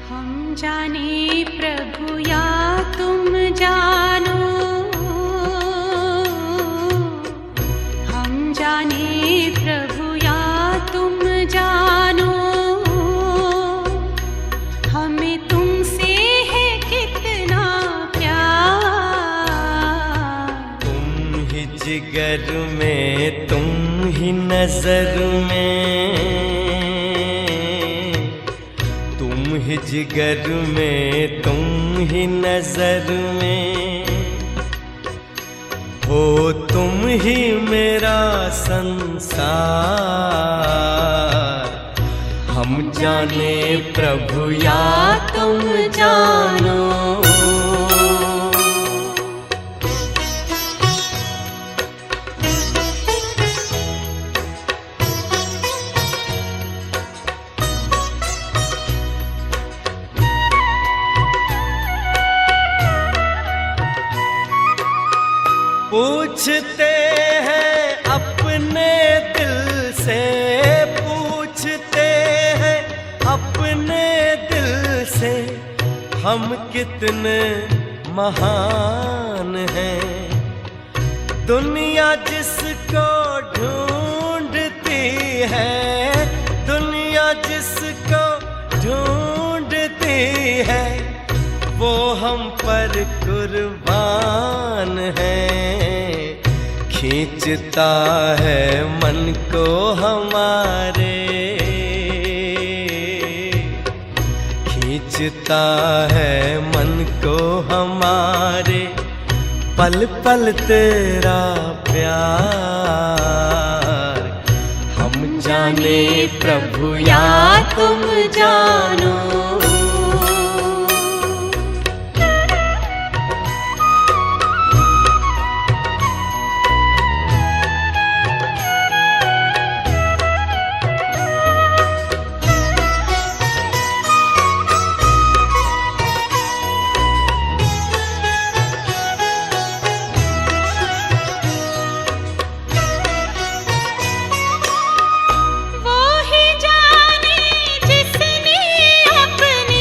हम जाने प्रभु या तुम जानो, हम जाने प्रभु या तुम जानो, हमें तुमसे है कितना जिगर में तुम ही नजर में, तुम ही जिगर में तुम ही नजर में, हो तुम ही मेरा संसार. हम जाने प्रभु या तुम जानो. पूछते हैं अपने दिल से, पूछते हैं अपने दिल से, हम कितने महान हैं. दुनिया जिसको ढूंढती है, दुनिया जिसको ढूंढती है, वो हम पर कुर्बान है. खींचता है मन को हमारे, खींचता है मन को हमारे, पल पल तेरा प्यार. हम जाने प्रभु या तुम जानो. वो ही जाने जिसने अपने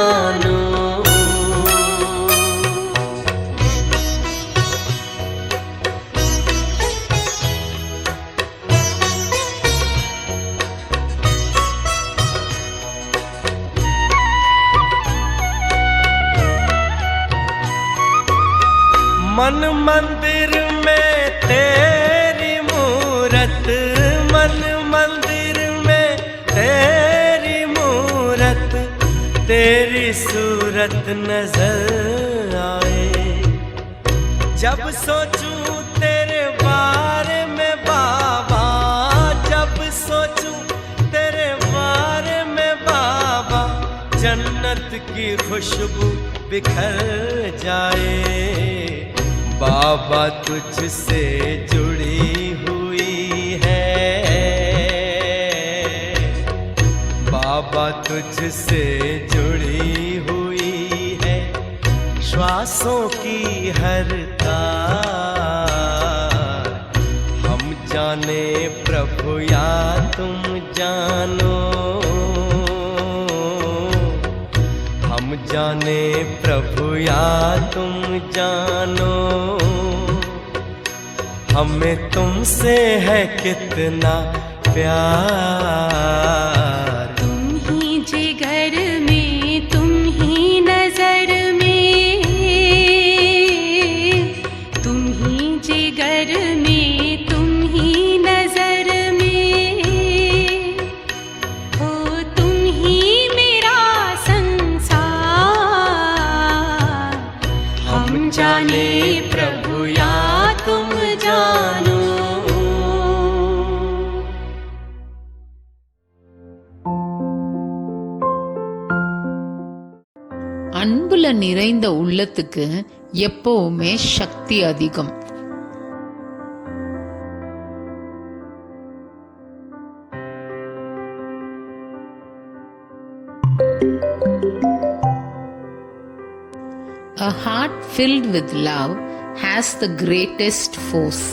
जानो। मन मंदिर में तेरी मूरत, मन मंदिर में तेरी मूरत, तेरी सूरत नजर आए। जब सोचूं तेरे बारे में बाबा, जब सोचूं तेरे बारे में बाबा, जन्नत की खुशबू बिखर जाए। बाबा तुझसे जुड़ी हुई है, बाबा तुझसे जुड़ी हुई है, श्वासों की हर तार। हम जाने प्रभु या तुम जानो, हम जाने प्रभु या तुम जानो। हमें तुमसे है कितना प्यार। तुम ही जिगर में, तुम ही नजर में, तुम ही जिगर में, तुम ही नजर में, हो तुम ही मेरा संसार। हम जाने प्रभु या तुम जानो। அன்புல நிறைந்த உள்ளத்துக்கு எப்பவுமே சக்தி அதிகம். A heart filled with love has the greatest force.